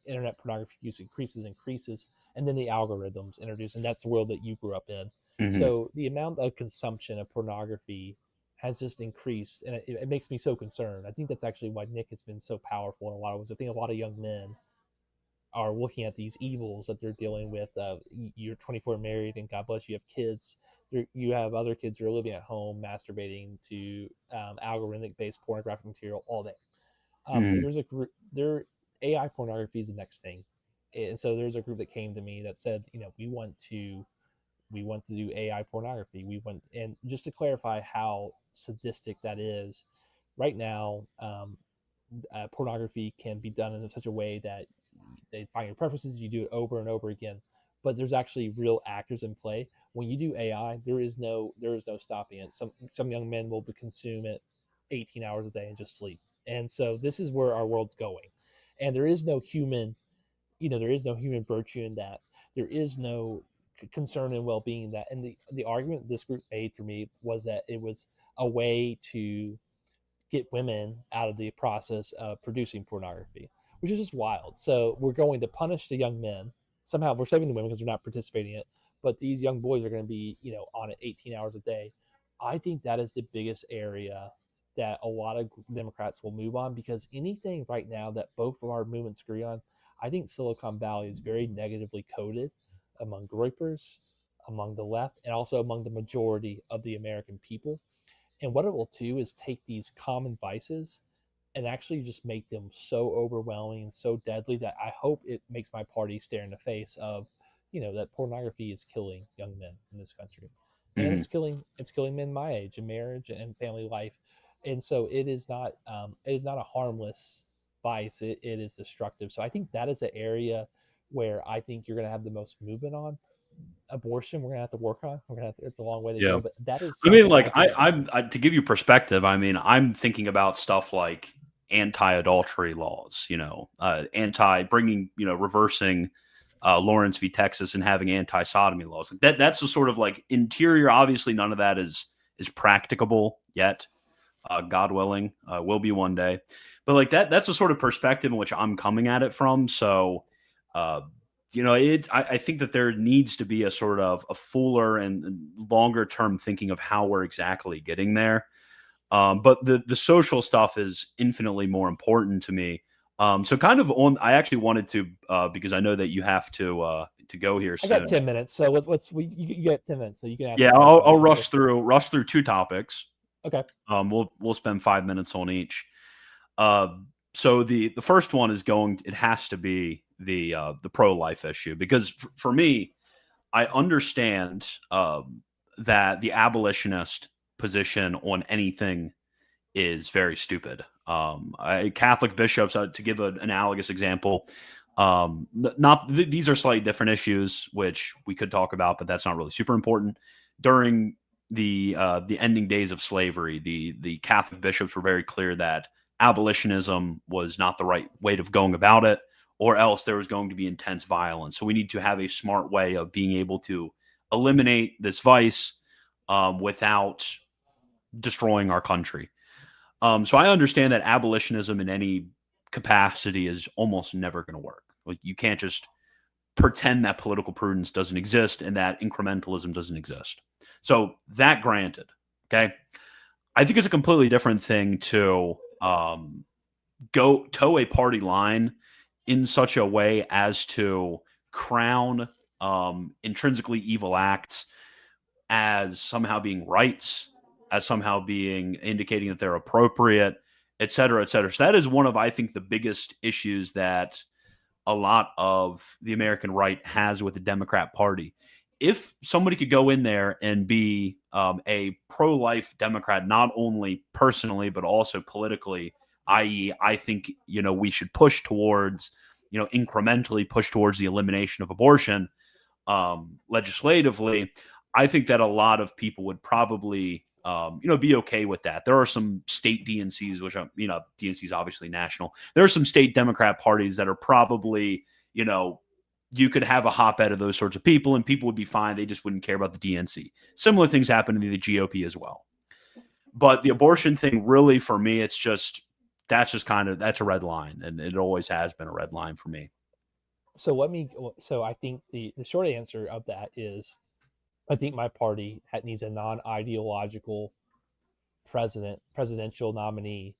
internet pornography use increases, and then the algorithms introduce, and that's the world that you grew up in. Hmm. So the amount of consumption of pornography has just increased, and it makes me so concerned. I think that's actually why Nick has been so powerful in a lot of ways. I think a lot of young men are looking at these evils that they're dealing with. You're 24, married, and God bless you have kids. You have other kids who are living at home, masturbating to algorithmic-based pornographic material all day. Hmm. There's a group. AI pornography is the next thing, and so there's a group that came to me that said, we want to do AI pornography. And just to clarify how sadistic that is, right now, pornography can be done in such a way that they find your preferences, you do it over and over again. But there's actually real actors in play. When you do AI, there is no stopping it. Some young men will consume it 18 hours a day and just sleep And so this is where our world's going. And there is no human, there is no human virtue in that. There is no concern and well-being in that. And the argument this group made for me was that it was a way to get women out of the process of producing pornography, which is just wild. So we're going to punish the young men. Somehow we're saving the women because they're not participating in it, but these young boys are going to be, on it 18 hours a day. I think that is the biggest area that a lot of Democrats will move on, because anything right now that both of our movements agree on, I think Silicon Valley is very negatively coded among groypers, among the left, and also among the majority of the American people. And what it will do is take these common vices and actually just make them so overwhelming and so deadly that I hope it makes my party stare in the face of, that pornography is killing young men in this country. And Hmm. it's killing men my age in marriage and family life. And so it is not a harmless vice. It is destructive. So I think that is an area where I think you're going to have the most movement on. Abortion, we're going to have to work on. It's a long way to Yeah. go, but that is I mean, something like I think. to give you perspective, I mean, I'm thinking about stuff like anti-adultery laws, anti bringing, reversing Lawrence v. Texas and having anti-sodomy laws. Like that's the sort of like interior. Obviously, none of that is practicable yet. God willing, will be one day. But like that's the sort of perspective in which I'm coming at it from. So, uh, I think that there needs to be a sort of a fuller and longer term thinking of how we're exactly getting there. But the social stuff is infinitely more important to me. So kind of I actually wanted to, because I know that you have to go here I got soon. 10 minutes, so you get 10 minutes, so you can ask Yeah, me more I'll questions. rush through two topics. Okay. We'll spend 5 minutes on each. Uh, so the first one is it has to be the pro life issue, because for me, I understand that the abolitionist position on anything is very stupid. Catholic bishops, to give an analogous example, these are slightly different issues, which we could talk about, but that's not really super important. During the ending days of slavery, the Catholic bishops were very clear that abolitionism was not the right way of going about it, or else there was going to be intense violence. So we need to have a smart way of being able to eliminate this vice without destroying our country. So I understand that abolitionism in any capacity is almost never going to work. Like you can't just pretend that political prudence doesn't exist and that incrementalism doesn't exist. So that granted, okay, I think it's a completely different thing to go toe a party line in such a way as to crown intrinsically evil acts as somehow being rights, as somehow being indicating that they're appropriate, et cetera, et cetera. So that is one of, I think, the biggest issues that a lot of the American right has with the Democrat Party. If somebody could go in there and be a pro-life Democrat, not only personally but also politically, i.e., I think we should push towards, incrementally push towards the elimination of abortion legislatively. I think that a lot of people would probably, be okay with that. There are some state DNCs, which are, DNC is obviously national. There are some state Democrat parties that are probably, you could have a hotbed of those sorts of people and people would be fine. They just wouldn't care about the DNC. Similar things happen to the GOP as well. But the abortion thing, really, for me, that's a red line. And it always has been a red line for me. So I think the short answer of that is, I think my party needs a non-ideological presidential nominee,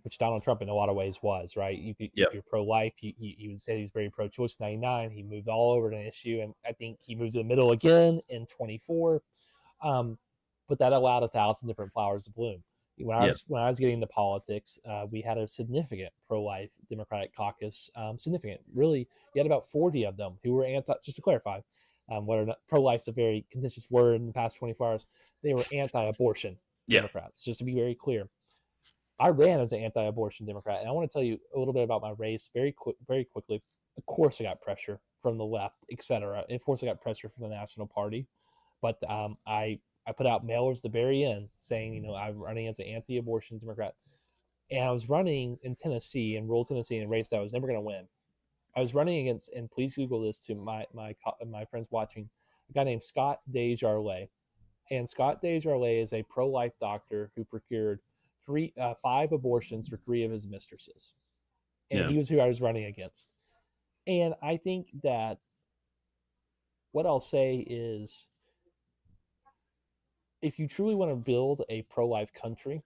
which Donald Trump in a lot of ways was, right? Yeah. If you're pro-life, he would say he's very pro-choice. 99, he moved all over an issue, and I think he moved to the middle again in 24. But that allowed 1,000 different flowers to bloom. When I was getting into politics, we had a significant pro-life Democratic caucus. Significant, really. You had about 40 of them who were anti. Just to clarify, whether pro-life is a very contentious word in the past 24 hours, they were anti-abortion Yeah. Democrats. Just to be very clear, I ran as an anti-abortion Democrat, and I want to tell you a little bit about my race very quickly. Of course, I got pressure from the left, etc. Of course, I got pressure from the National Party, but I put out mailers at the very end saying, I'm running as an anti-abortion Democrat. and I was running in Tennessee, in rural Tennessee, in a race that I was never going to win. I was running against, and please Google this to my friends watching, a guy named Scott Desjardins. And Scott Desjardins is a pro-life doctor who procured 5 abortions for 3 of his mistresses, and Yeah. he was who I was running against. And I think that what I'll say is, if you truly want to build a pro-life country,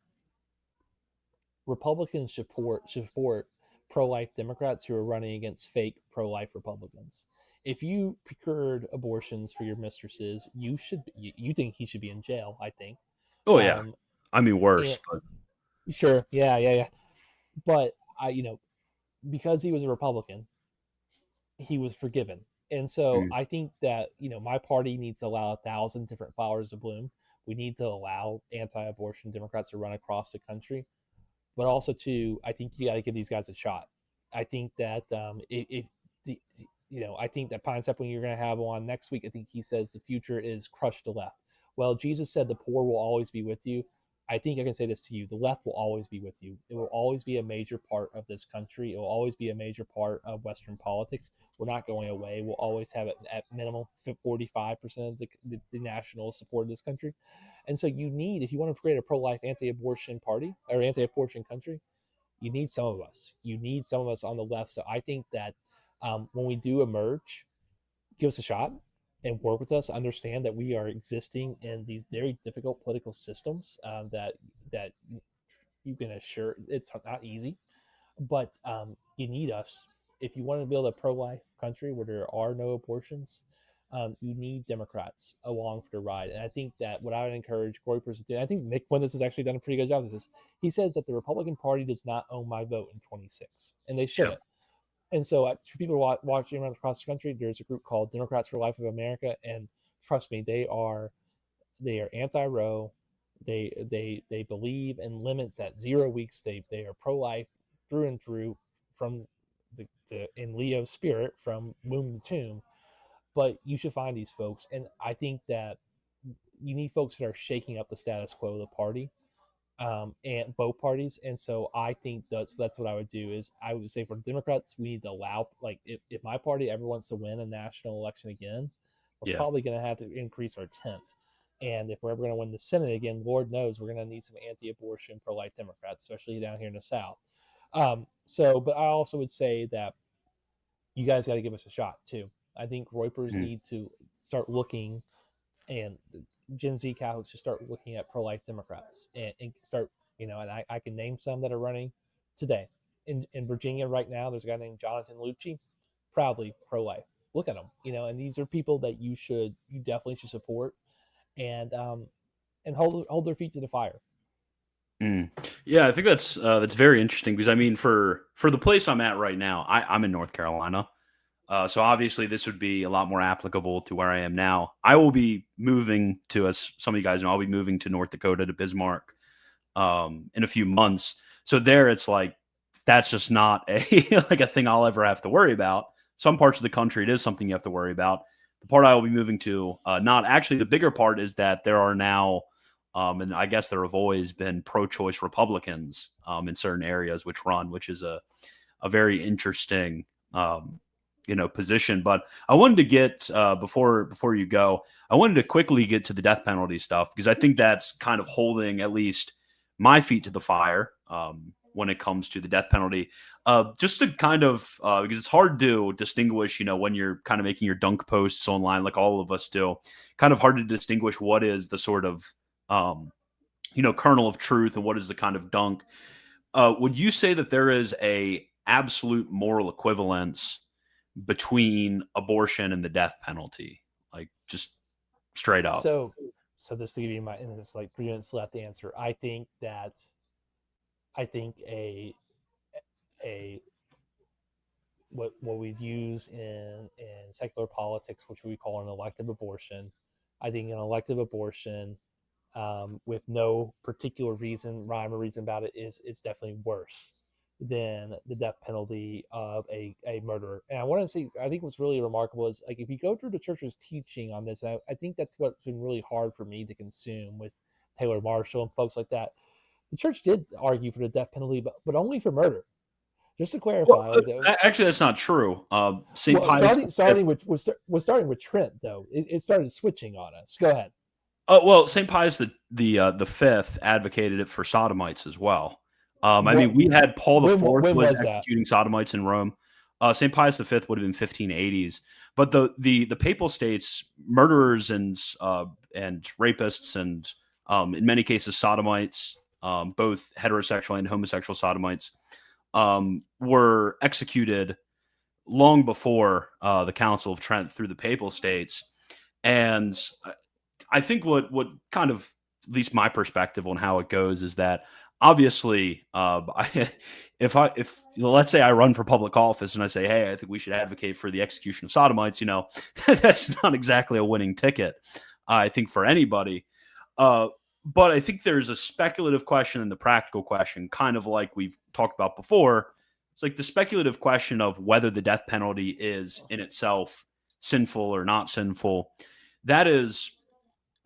Republicans support pro-life Democrats who are running against fake pro-life Republicans. If you procured abortions for your mistresses, you think he should be in jail. I think. Oh yeah. Um, I mean worse, and but sure, yeah. But because he was a Republican, he was forgiven. And so mm, I think that, my party needs to allow 1,000 different flowers to bloom. We need to allow anti-abortion Democrats to run across the country, but also too, I think you got to give these guys a shot. I think that if the, I think that Pine Sapling you're going to have on next week, I think he says the future is crush the left. Well, Jesus said the poor will always be with you. I think I can say this to you: the left will always be with you. It will always be a major part of this country. It will always be a major part of Western politics. We're not going away. We'll always have it at minimum 45% of the national support of this country. And so if you want to create a pro-life, anti-abortion party or anti-abortion country, you need some of us. You need some of us on the left. So I think that when we do emerge, give us a shot and work with us. Understand that we are existing in these very difficult political systems that you can assure it's not easy, but you need us. If you want to build a pro-life country where there are no abortions, you need Democrats along for the ride. And I think that what I would encourage Corey Person to do, I think Nick Fuentes has actually done a pretty good job of this, is he says that the Republican Party does not own my vote in 26, and they yeah. shouldn't. And so for people watching around across the country, there's a group called Democrats for Life of America, and trust me, they are anti-Roe. They believe in limits at 0 weeks. They are pro-life through and through, from in Leo's spirit, from womb to tomb. But you should find these folks, and I think that you need folks that are shaking up the status quo of the party, and both parties. And so I think that's what I would do. Is I would say for Democrats, we need to allow, like, if my party ever wants to win a national election again, we're Yeah. probably going to have to increase our tent. And if we're ever going to win the Senate again, Lord knows we're going to need some anti-abortion, pro-life Democrats, especially down here in the South. But I also would say that you guys got to give us a shot too. I think Reupers mm, need to start looking, and Gen Z Catholics should start looking at pro-life Democrats and start, and I can name some that are running today. In Virginia right now, there's a guy named Jonathan Lucci, proudly pro-life. Look at them, and these are people that you definitely should support, and hold their feet to the fire. mm. Yeah, I think that's very interesting because I mean for the place I'm at right now, I'm in North Carolina. So obviously this would be a lot more applicable to where I am now. I will be moving to, as some of you guys know, I'll be moving to North Dakota, to Bismarck, in a few months. So there it's like, that's just not a like a thing I'll ever have to worry about. Some parts of the country, it is something you have to worry about. The part I will be moving to, not actually. The bigger part is that there are now, and I guess there have always been pro-choice Republicans in certain areas which is a very interesting position. But I wanted to get before you go, I wanted to quickly get to the death penalty stuff because I think that's kind of holding at least my feet to the fire when it comes to the death penalty. Just to kind of because it's hard to distinguish, when you're kind of making your dunk posts online, like all of us do, kind of hard to distinguish what is the sort of kernel of truth and what is the kind of dunk. Would you say that there is a absolute moral equivalence between abortion and the death penalty, like just straight up? So just to give you my, and it's like 3 minutes left to answer. I think a what we'd use in secular politics, which we call an elective abortion. I think an elective abortion, with no particular rhyme or reason about it, is definitely worse than the death penalty of a murderer. And I want to say, I think what's really remarkable is, like, if you go through the church's teaching on this, I think that's what's been really hard for me to consume with Taylor Marshall and folks like that. the church did argue for the death penalty, but only for murder. Just to Well, clarify, like, actually, that's not true. St. well, Pius V. starting with Trent though. It started switching on us. Go ahead. Oh well, St. Pius the fifth advocated it for sodomites as well. I What? mean, we had Paul the Fourth When was was that? executing sodomites in Rome. St. Pius V would have been 1580s, but the papal states, murderers and rapists and in many cases sodomites, both heterosexual and homosexual sodomites, were executed long before the Council of Trent through the papal states. And I think what kind of, at least my perspective on how it goes, is that obviously, if let's say I run for public office and I say, hey, I think we should advocate for the execution of sodomites, that's not exactly a winning ticket, I think, for anybody. But I think there's a speculative question and the practical question, kind of like we've talked about before. It's like the speculative question of whether the death penalty is in itself sinful or not sinful. That is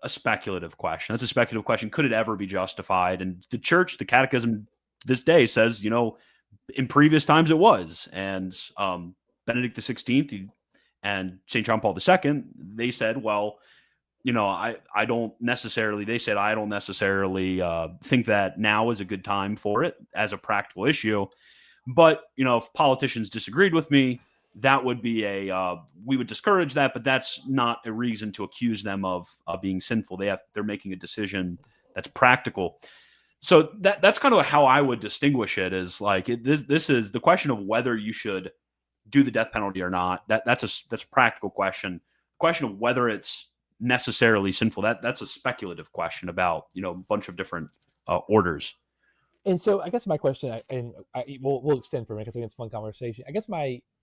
a speculative question. That's a speculative question. Could it ever be justified? And the church, the catechism this day says, in previous times it was. And Benedict XVI and St. John Paul II, they said, well, I don't necessarily think that now is a good time for it as a practical issue. But, if politicians disagreed with me, that would be we would discourage that, but that's not a reason to accuse them of being sinful. They're making a decision that's practical. So that's kind of how I would distinguish it, is like this is the question of whether you should do the death penalty or not. That's a practical question. The question of whether it's necessarily sinful, that's a speculative question about a bunch of different orders. And so I guess my question, we'll extend for a minute because I think it's a fun conversation. I guess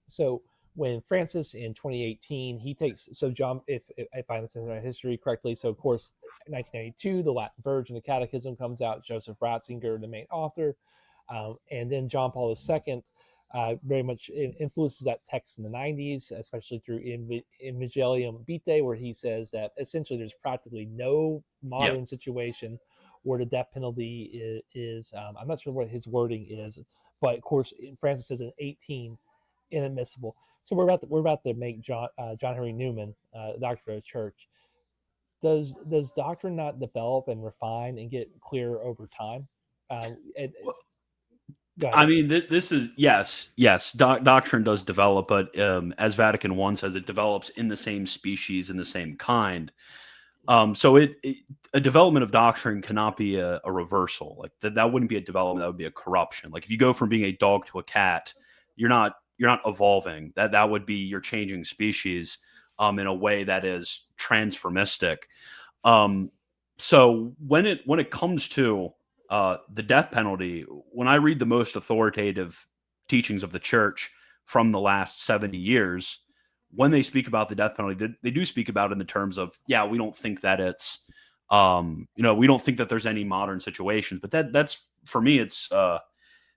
so when Francis in 2018, he takes, so John, if I understand my history correctly, so of course, 1992, the Latin Virgin, the Catechism comes out, Joseph Ratzinger, the main author, and then John Paul II very much influences that text in the 90s, especially through Evangelium Vitae, where he says that essentially there's practically no modern situation where the death penalty is I'm not sure what his wording is, but of course Francis says in 18 inadmissible. So we're about to make John Henry Newman, doctor of the church. Does doctrine not develop and refine and get clearer over time? I mean, this is yes. Doctrine does develop, but as Vatican I says, it develops in the same species, in the same kind. So a development of doctrine cannot be a reversal. Like that wouldn't be a development. That would be a corruption. Like if you go from being a dog to a cat, you're not evolving. That would be you're changing species in a way that is transformistic. So when it comes to the death penalty, when I read the most authoritative teachings of the church from the last 70 years, when they speak about the death penalty, they do speak about it in the terms of, we don't think that it's, we don't think that there's any modern situations. But that's for me, it's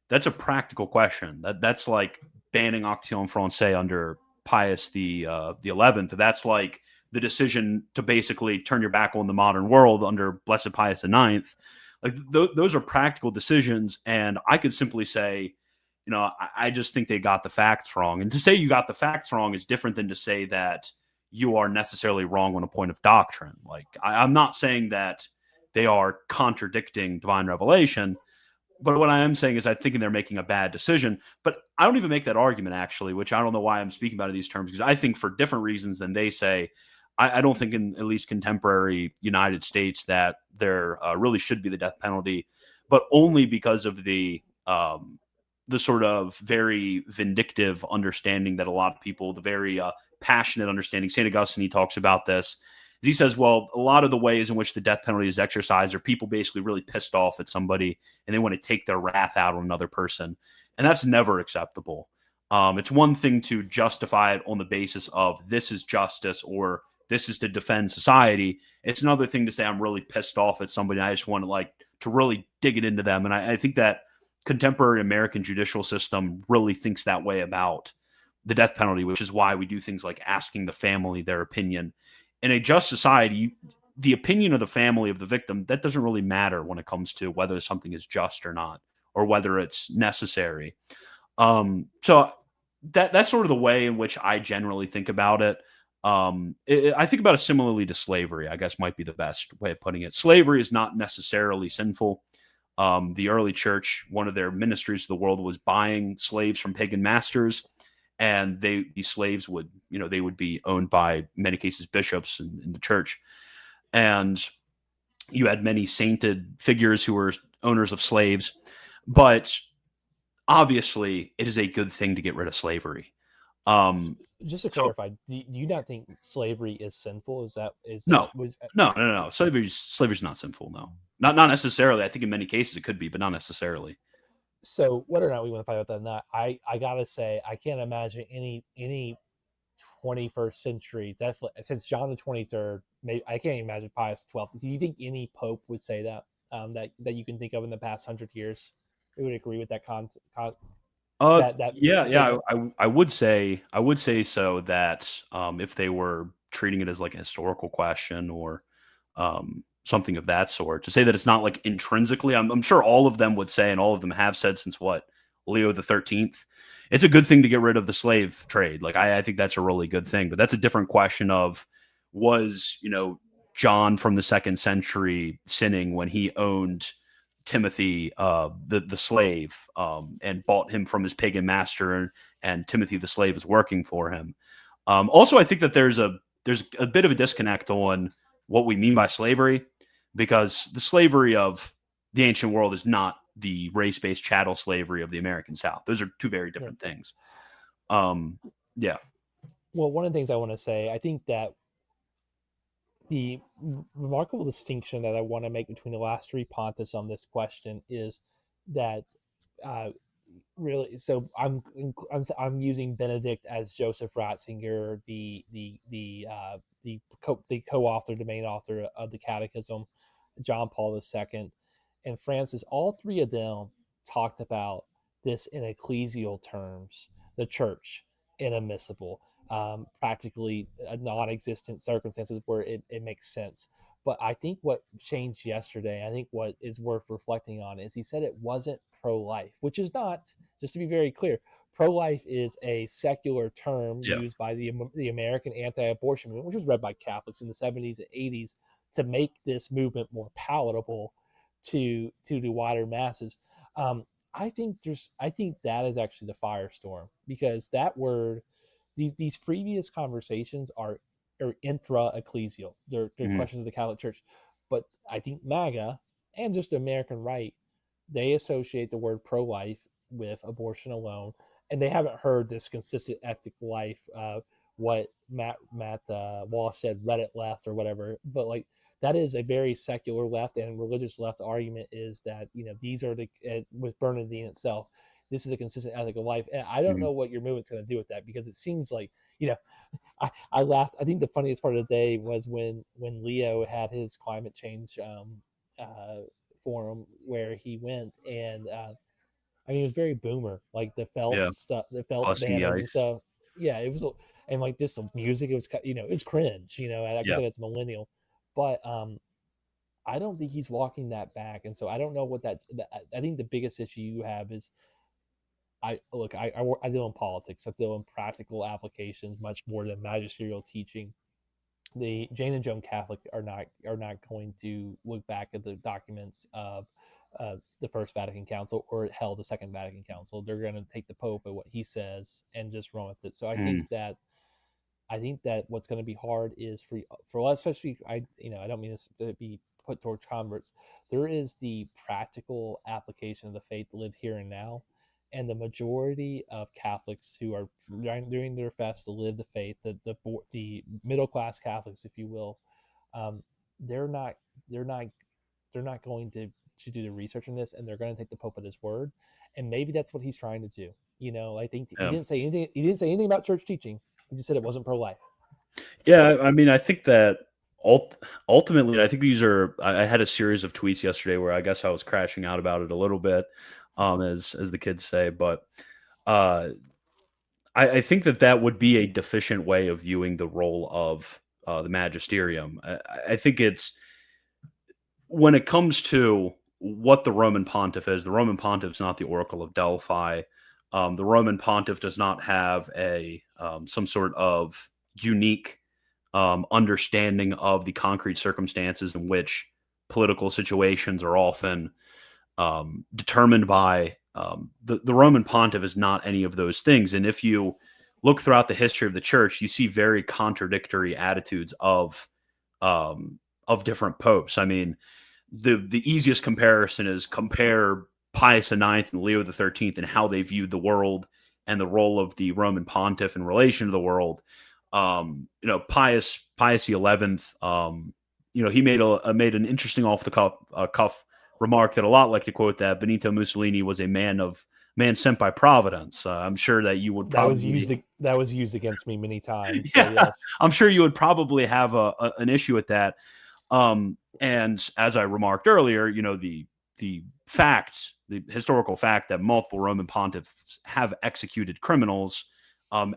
that's a practical question. That's like banning Action Française under Pius the 11th. That's like the decision to basically turn your back on the modern world under Blessed Pius IX. Like those are practical decisions, and I could simply say, I just think they got the facts wrong. And to say you got the facts wrong is different than to say that you are necessarily wrong on a point of doctrine. Like I'm not saying that they are contradicting divine revelation, but what I am saying is I think they're making a bad decision. But I don't even make that argument, actually, which I don't know why I'm speaking about it in these terms, because I think for different reasons than they say, I don't think in at least contemporary United States that there really should be the death penalty, but only because of the sort of very vindictive understanding that a lot of people, the very passionate understanding. St. Augustine, he talks about this. He says, well, a lot of the ways in which the death penalty is exercised are people basically really pissed off at somebody and they want to take their wrath out on another person. And that's never acceptable. It's one thing to justify it on the basis of this is justice or this is to defend society. It's another thing to say I'm really pissed off at somebody. I just want to really dig it into them. And I think that contemporary American judicial system really thinks that way about the death penalty, which is why we do things like asking the family their opinion. In a just society, the opinion of the family of the victim, that doesn't really matter when it comes to whether something is just or not, or whether it's necessary. So that's sort of the way in which I generally think about it. I think about it similarly to slavery, I guess might be the best way of putting it. Slavery is not necessarily sinful. The early church, one of their ministries to the world was buying slaves from pagan masters, and these slaves would, they would be owned by, in many cases, bishops in the church, and you had many sainted figures who were owners of slaves, but obviously it is a good thing to get rid of slavery. Just to So clarify, do you not think slavery is sinful? Is that no, was no. Slavery's not sinful. No, not necessarily. I think in many cases it could be, but not necessarily. so whether or not we want to fight about that or not, I gotta say I can't imagine any 21st century, definitely since John the 23rd. Maybe I can't even imagine Pius 12. Do you think any pope would say that that you can think of in the past 100 years? Who would agree with that that Yeah. statement? I would say so that if they were treating it as like a historical question or something of that sort, to say that it's not like intrinsically, I'm sure all of them would say, and all of them have said since what, Leo the 13th, it's a good thing to get rid of the slave trade. Like I think that's a really good thing, but that's a different question of, was John from the 2nd century sinning when he owned Timothy, the slave, and bought him from his pagan master, and Timothy the slave is working for him. Also, I think that there's a bit of a disconnect on what we mean by slavery, because the slavery of the ancient world is not the race-based chattel slavery of the American South. Those are two very different things. Yeah. Well, one of the things I want to say, I think that the remarkable distinction that I want to make between the last three pontiffs on this question is that uh, really, so I'm using Benedict as Joseph Ratzinger, the co-author, the main author of the Catechism, John Paul II, and Francis. All three of them talked about this in ecclesial terms, the church inadmissible, practically non-existent circumstances where it makes sense. But I think what changed yesterday, I think what is worth reflecting on, is he said it wasn't pro-life, which is not, just to be very clear, pro-life is a secular term Yeah. used by the American anti-abortion movement, which was read by Catholics in the 70s and 80s to make this movement more palatable to the wider masses. I think that is actually the firestorm, because that word, these previous conversations are intra ecclesial. They're Mhm. questions of the Catholic Church, but I think MAGA and just the American right, they associate the word pro life with abortion alone, and they haven't heard this consistent ethical life. What Matt Walsh said, Reddit left or whatever, but like that is a very secular left and religious left argument, is that these are with Bernardine itself, this is a consistent ethical life. And I don't Mhm. know what your movement's going to do with that, because it seems like I laughed. I think the funniest part of the day was when Leo had his climate change uh, forum where he went, and I mean, it was very boomer, like the felt Yeah. stuff, the felt Busting the banners and ice. stuff. Yeah, it was, and like this the music, it was it's cringe. Like I Yeah. said, it's millennial, but I don't think he's walking that back, and so I don't know what that. I think the biggest issue you have is I deal in politics. I deal in practical applications much more than magisterial teaching. The Jane and Joan Catholic are not going to look back at the documents of the First Vatican Council, or hell, the Second Vatican Council. They're going to take the Pope at what he says and just run with it. So Mhm. I think that what's going to be hard is for us, especially I don't mean this to be put towards converts. There is the practical application of the faith lived here and now, and the majority of Catholics who are doing their best to live the faith, the middle class Catholics, if you will, um, they're not they're not they're not going to do the research on this, and they're going to take the Pope at his word, and maybe that's what he's trying to do. I think he Yeah. didn't say anything. He didn't say anything about church teaching. He just said it wasn't pro life. Yeah, I mean, I think that ultimately, I think these are. I had a series of tweets yesterday where I guess I was crashing out about it a little bit, as the kids say. But uh, I think that would be a deficient way of viewing the role of the magisterium. I think it's when it comes to what the Roman pontiff is, the Roman pontiff is not the Oracle of Delphi. The Roman pontiff does not have a some sort of unique understanding of the concrete circumstances in which political situations are often determined by. The Roman pontiff is not any of those things. And if you look throughout the history of the church, you see very contradictory attitudes of different popes. I mean, the easiest comparison is compare Pius the Ninth and Leo the 13th and how they viewed the world and the role of the Roman pontiff in relation to the world. Pius the 11th, he made an interesting off the cuff remark that a lot like to quote that Benito Mussolini was a man sent by Providence. I'm sure that you would probably that was used against me many times. So yeah, yes, I'm sure you would probably have an issue with that. And as I remarked earlier, the historical fact that multiple Roman pontiffs have executed criminals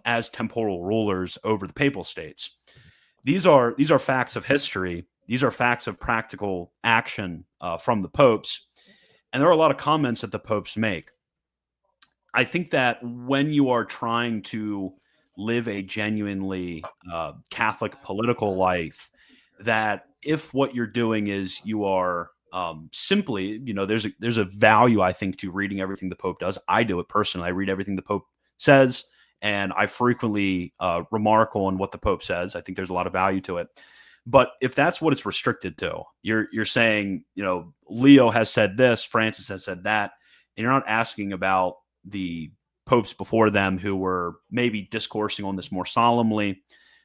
as temporal rulers over the papal states. These are facts of history. These are facts of practical action from the popes, and there are a lot of comments that the popes make. I think that when you are trying to live a genuinely Catholic political life, that if what you're doing is you are simply, there's a value I think to reading everything the Pope does. I do it personally. I read everything the Pope says, and I frequently remark on what the Pope says. I think there's a lot of value to it. But if that's what it's restricted to, you're saying, Leo has said this, Francis has said that, and you're not asking about the popes before them who were maybe discoursing on this more solemnly.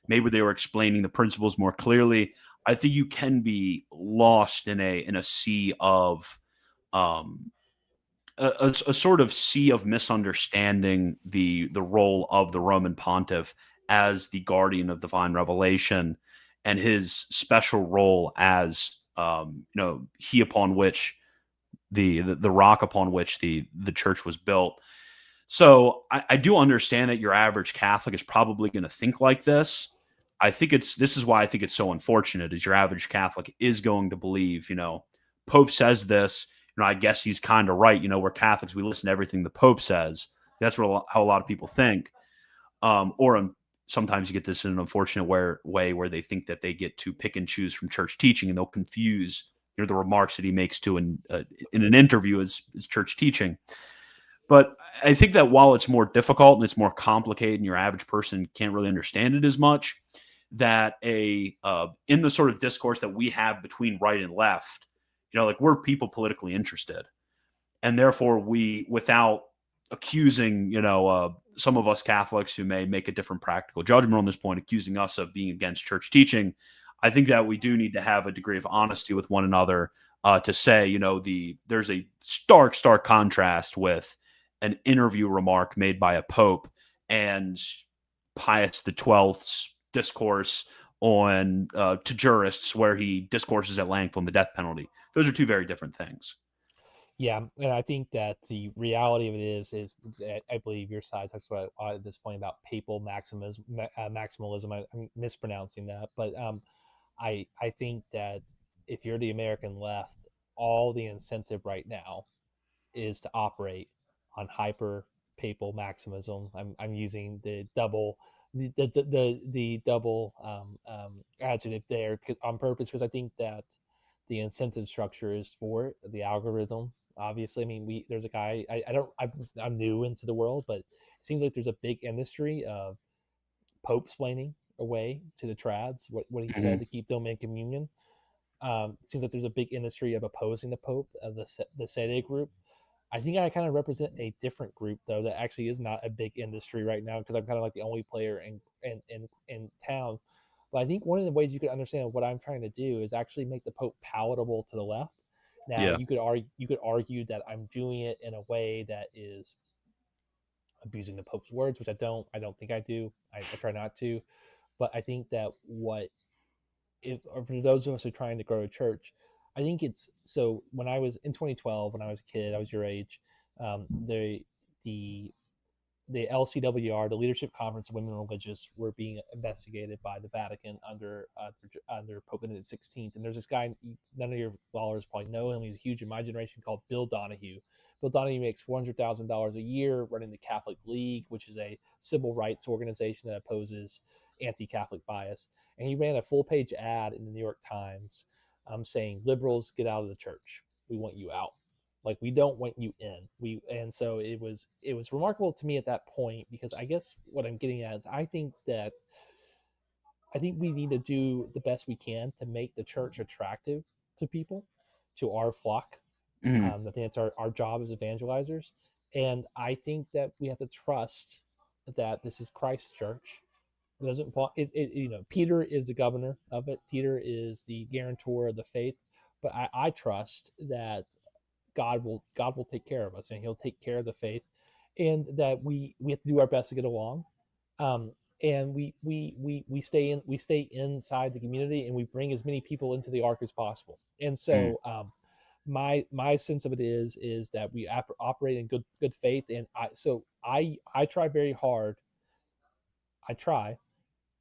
Maybe they were explaining the principles more clearly. I think you can be lost in a sea of a sort of sea of misunderstanding the role of the Roman pontiff as the guardian of divine revelation and his special role as he upon which the rock upon which the church was built. So I do understand that your average Catholic is probably going to think like this. This is why I think it's so unfortunate is your average Catholic is going to believe, Pope says this, I guess he's kind of right. We're Catholics. We listen to everything the Pope says. That's how a lot of people think. Sometimes you get this in an unfortunate way where they think that they get to pick and choose from church teaching and they'll confuse, the remarks that he makes in an interview as church teaching. But I think that while it's more difficult and it's more complicated and your average person can't really understand it as much, that in the sort of discourse that we have between right and left, we're people politically interested. And therefore we, without accusing, some of us Catholics who may make a different practical judgment on this point, accusing us of being against church teaching, I think that we do need to have a degree of honesty with one another to say, there's a stark contrast with an interview remark made by a pope and Pius XII's discourse on to jurists where he discourses at length on the death penalty. Those are two very different things. Yeah, and I think that the reality of it is that I believe your side talks about at this point about papal maximalism. I'm mispronouncing that, but I think that if you're the American left, all the incentive right now is to operate on hyper papal maximism. I'm using the double adjective there on purpose because I think that the incentive structure is for the algorithm. Obviously, I mean, there's a guy. I'm new into the world, but it seems like there's a big industry of Pope splaining away to the trads what he said to keep them in communion. It seems like there's a big industry of opposing the Pope, of the Sede group. I think I kind of represent a different group though that actually is not a big industry right now because I'm kind of like the only player in town. But I think one of the ways you could understand what I'm trying to do is actually make the Pope palatable to the left. Now Yeah. you could argue that I'm doing it in a way that is abusing the Pope's words, which I don't think I do. I try not to, but I think that if for those of us who are trying to grow a church, I think it's so. When I was in 2012, when I was a kid, I was your age. The the LCWR, the Leadership Conference of Women Religious, were being investigated by the Vatican under Pope Benedict XVI. And there's this guy, none of your followers probably know him. He's huge in my generation, called Bill Donahue. Bill Donahue makes $400,000 a year running the Catholic League, which is a civil rights organization that opposes anti-Catholic bias. And he ran a full-page ad in the New York Times saying, "Liberals, get out of the church. We want you out. Like, we don't want you in." And so it was remarkable to me at that point, because I guess what I'm getting at is I think we need to do the best we can to make the church attractive to people, to our flock. Mm, I think it's our job as evangelizers. And I think that we have to trust that this is Christ's church. It doesn't Peter is the governor of it. Peter is the guarantor of the faith. But I trust that God will take care of us, and He'll take care of the faith, and that we have to do our best to get along, and we stay inside the community, and we bring as many people into the ark as possible. And mm, so my sense of it is that we operate in good faith, and I try very hard. I try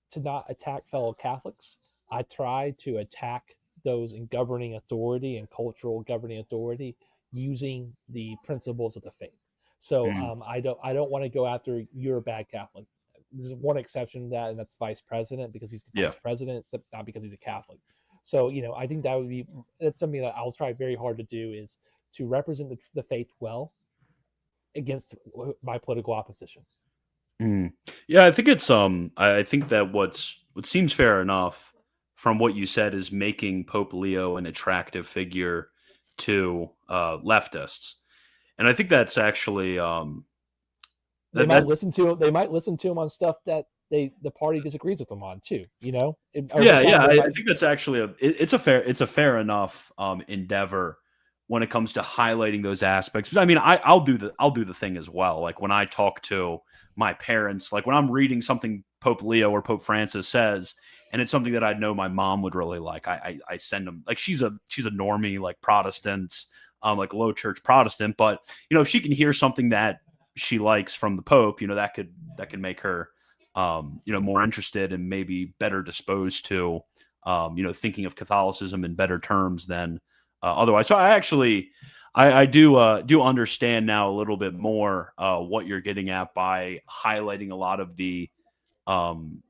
to not attack fellow Catholics. I try to attack those in governing authority and cultural governing authority using the principles of the faith. So mm. I don't want to go after, "You're a bad Catholic." There's one exception to that, and that's vice president, because he's the Yeah. vice president, except not because he's a Catholic. So I think that's something that I'll try very hard to do, is to represent the faith well against my political opposition. Mm. Yeah, I think it's I think that what seems fair enough from what you said is making Pope Leo an attractive figure to leftists. And I think that's actually They that might that listen to him on stuff that the party disagrees with them on too. Over yeah, time yeah, they I might. think that's actually it's a fair enough endeavor when it comes to highlighting those aspects. I mean, I'll do the thing as well. Like when I talk to my parents, like when I'm reading something Pope Leo or Pope Francis says, and it's something that I know my mom would really like. I send them, like, she's a normie, like Protestant, like low church Protestant, but if she can hear something that she likes from the Pope, that could make her more interested and maybe better disposed to, thinking of Catholicism in better terms than otherwise. So I do understand now a little bit more what you're getting at by highlighting um,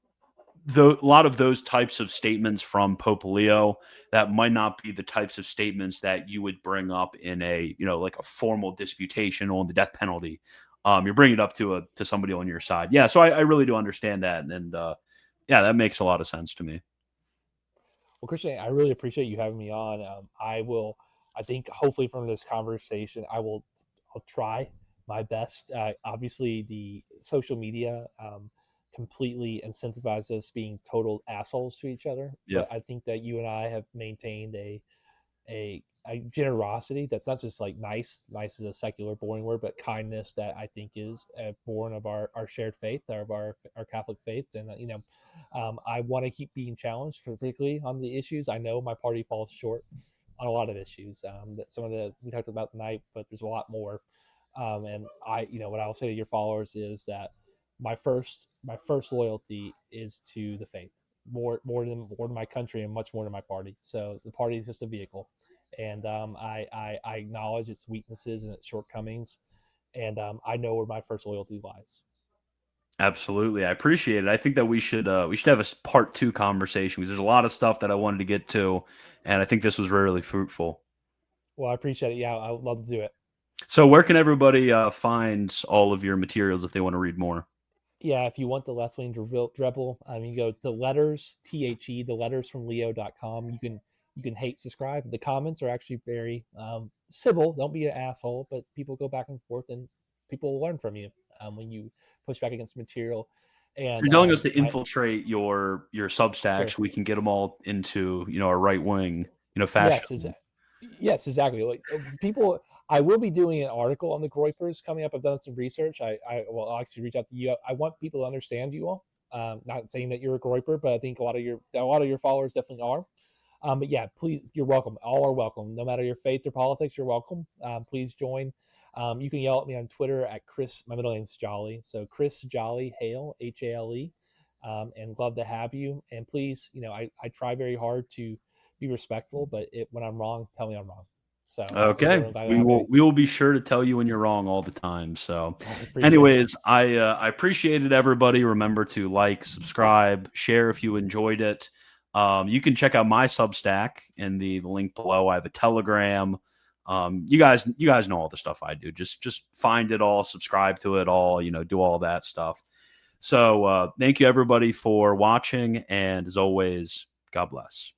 a lot of those types of statements from Pope Leo that might not be the types of statements that you would bring up in a like a formal disputation on the death penalty. You're bringing it up to somebody on your side. Yeah, so I really do understand that, and yeah, that makes a lot of sense to me. Well, Christian, I really appreciate you having me on. I think hopefully from this conversation, I'll try my best. Obviously, the social media completely incentivizes us being total assholes to each other. Yeah. But I think that you and I have maintained a generosity that's not just like nice is a secular boring word, but kindness that I think is born of our shared faith, of our Catholic faith. And I want to keep being challenged, particularly on the issues. I know my party falls short on a lot of issues that some of the we talked about tonight, but there's a lot more. And what I'll say to your followers is that my first loyalty is to the faith, more than my country, and much more than my party. So the party is just a vehicle, and I acknowledge its weaknesses and its shortcomings, and I know where my first loyalty lies. Absolutely, I appreciate it. I think that we should have a part two conversation because there's a lot of stuff that I wanted to get to, and I think this was really fruitful. Well, I appreciate it. Yeah, I would love to do it. So, where can everybody find all of your materials if they want to read more? Yeah, if you want the left wing dribble, you go to the letters from Leo.com. You can hate subscribe. The comments are actually very civil. Don't be an asshole, but people go back and forth, and people will learn from you when you push back against material. So And you're telling us to my infiltrate your Substack sure. so we can get them all into a right wing Yes, fascism. yes, exactly. Like people, I will be doing an article on the Groypers coming up. I've done some research. I will actually reach out to you. I want people to understand you all. Not saying that you're a Groyper, but I think a lot of your followers definitely are. But yeah, please, you're welcome. All are welcome, no matter your faith or politics. You're welcome. Please join. You can yell at me on Twitter at Chris. My middle name's Jolly, so Chris Jolly Hale, Hale, and love to have you. And please, I try very hard to be respectful, but when I'm wrong, tell me I'm wrong. So Okay, we will be sure to tell you when you're wrong all the time. So, anyways, I appreciated everybody. Remember to like, subscribe, share if you enjoyed it. You can check out my Substack in the link below. I have a Telegram. You guys know all the stuff I do. Just find it all, subscribe to it all. Do all that stuff. So thank you everybody for watching, and as always, God bless.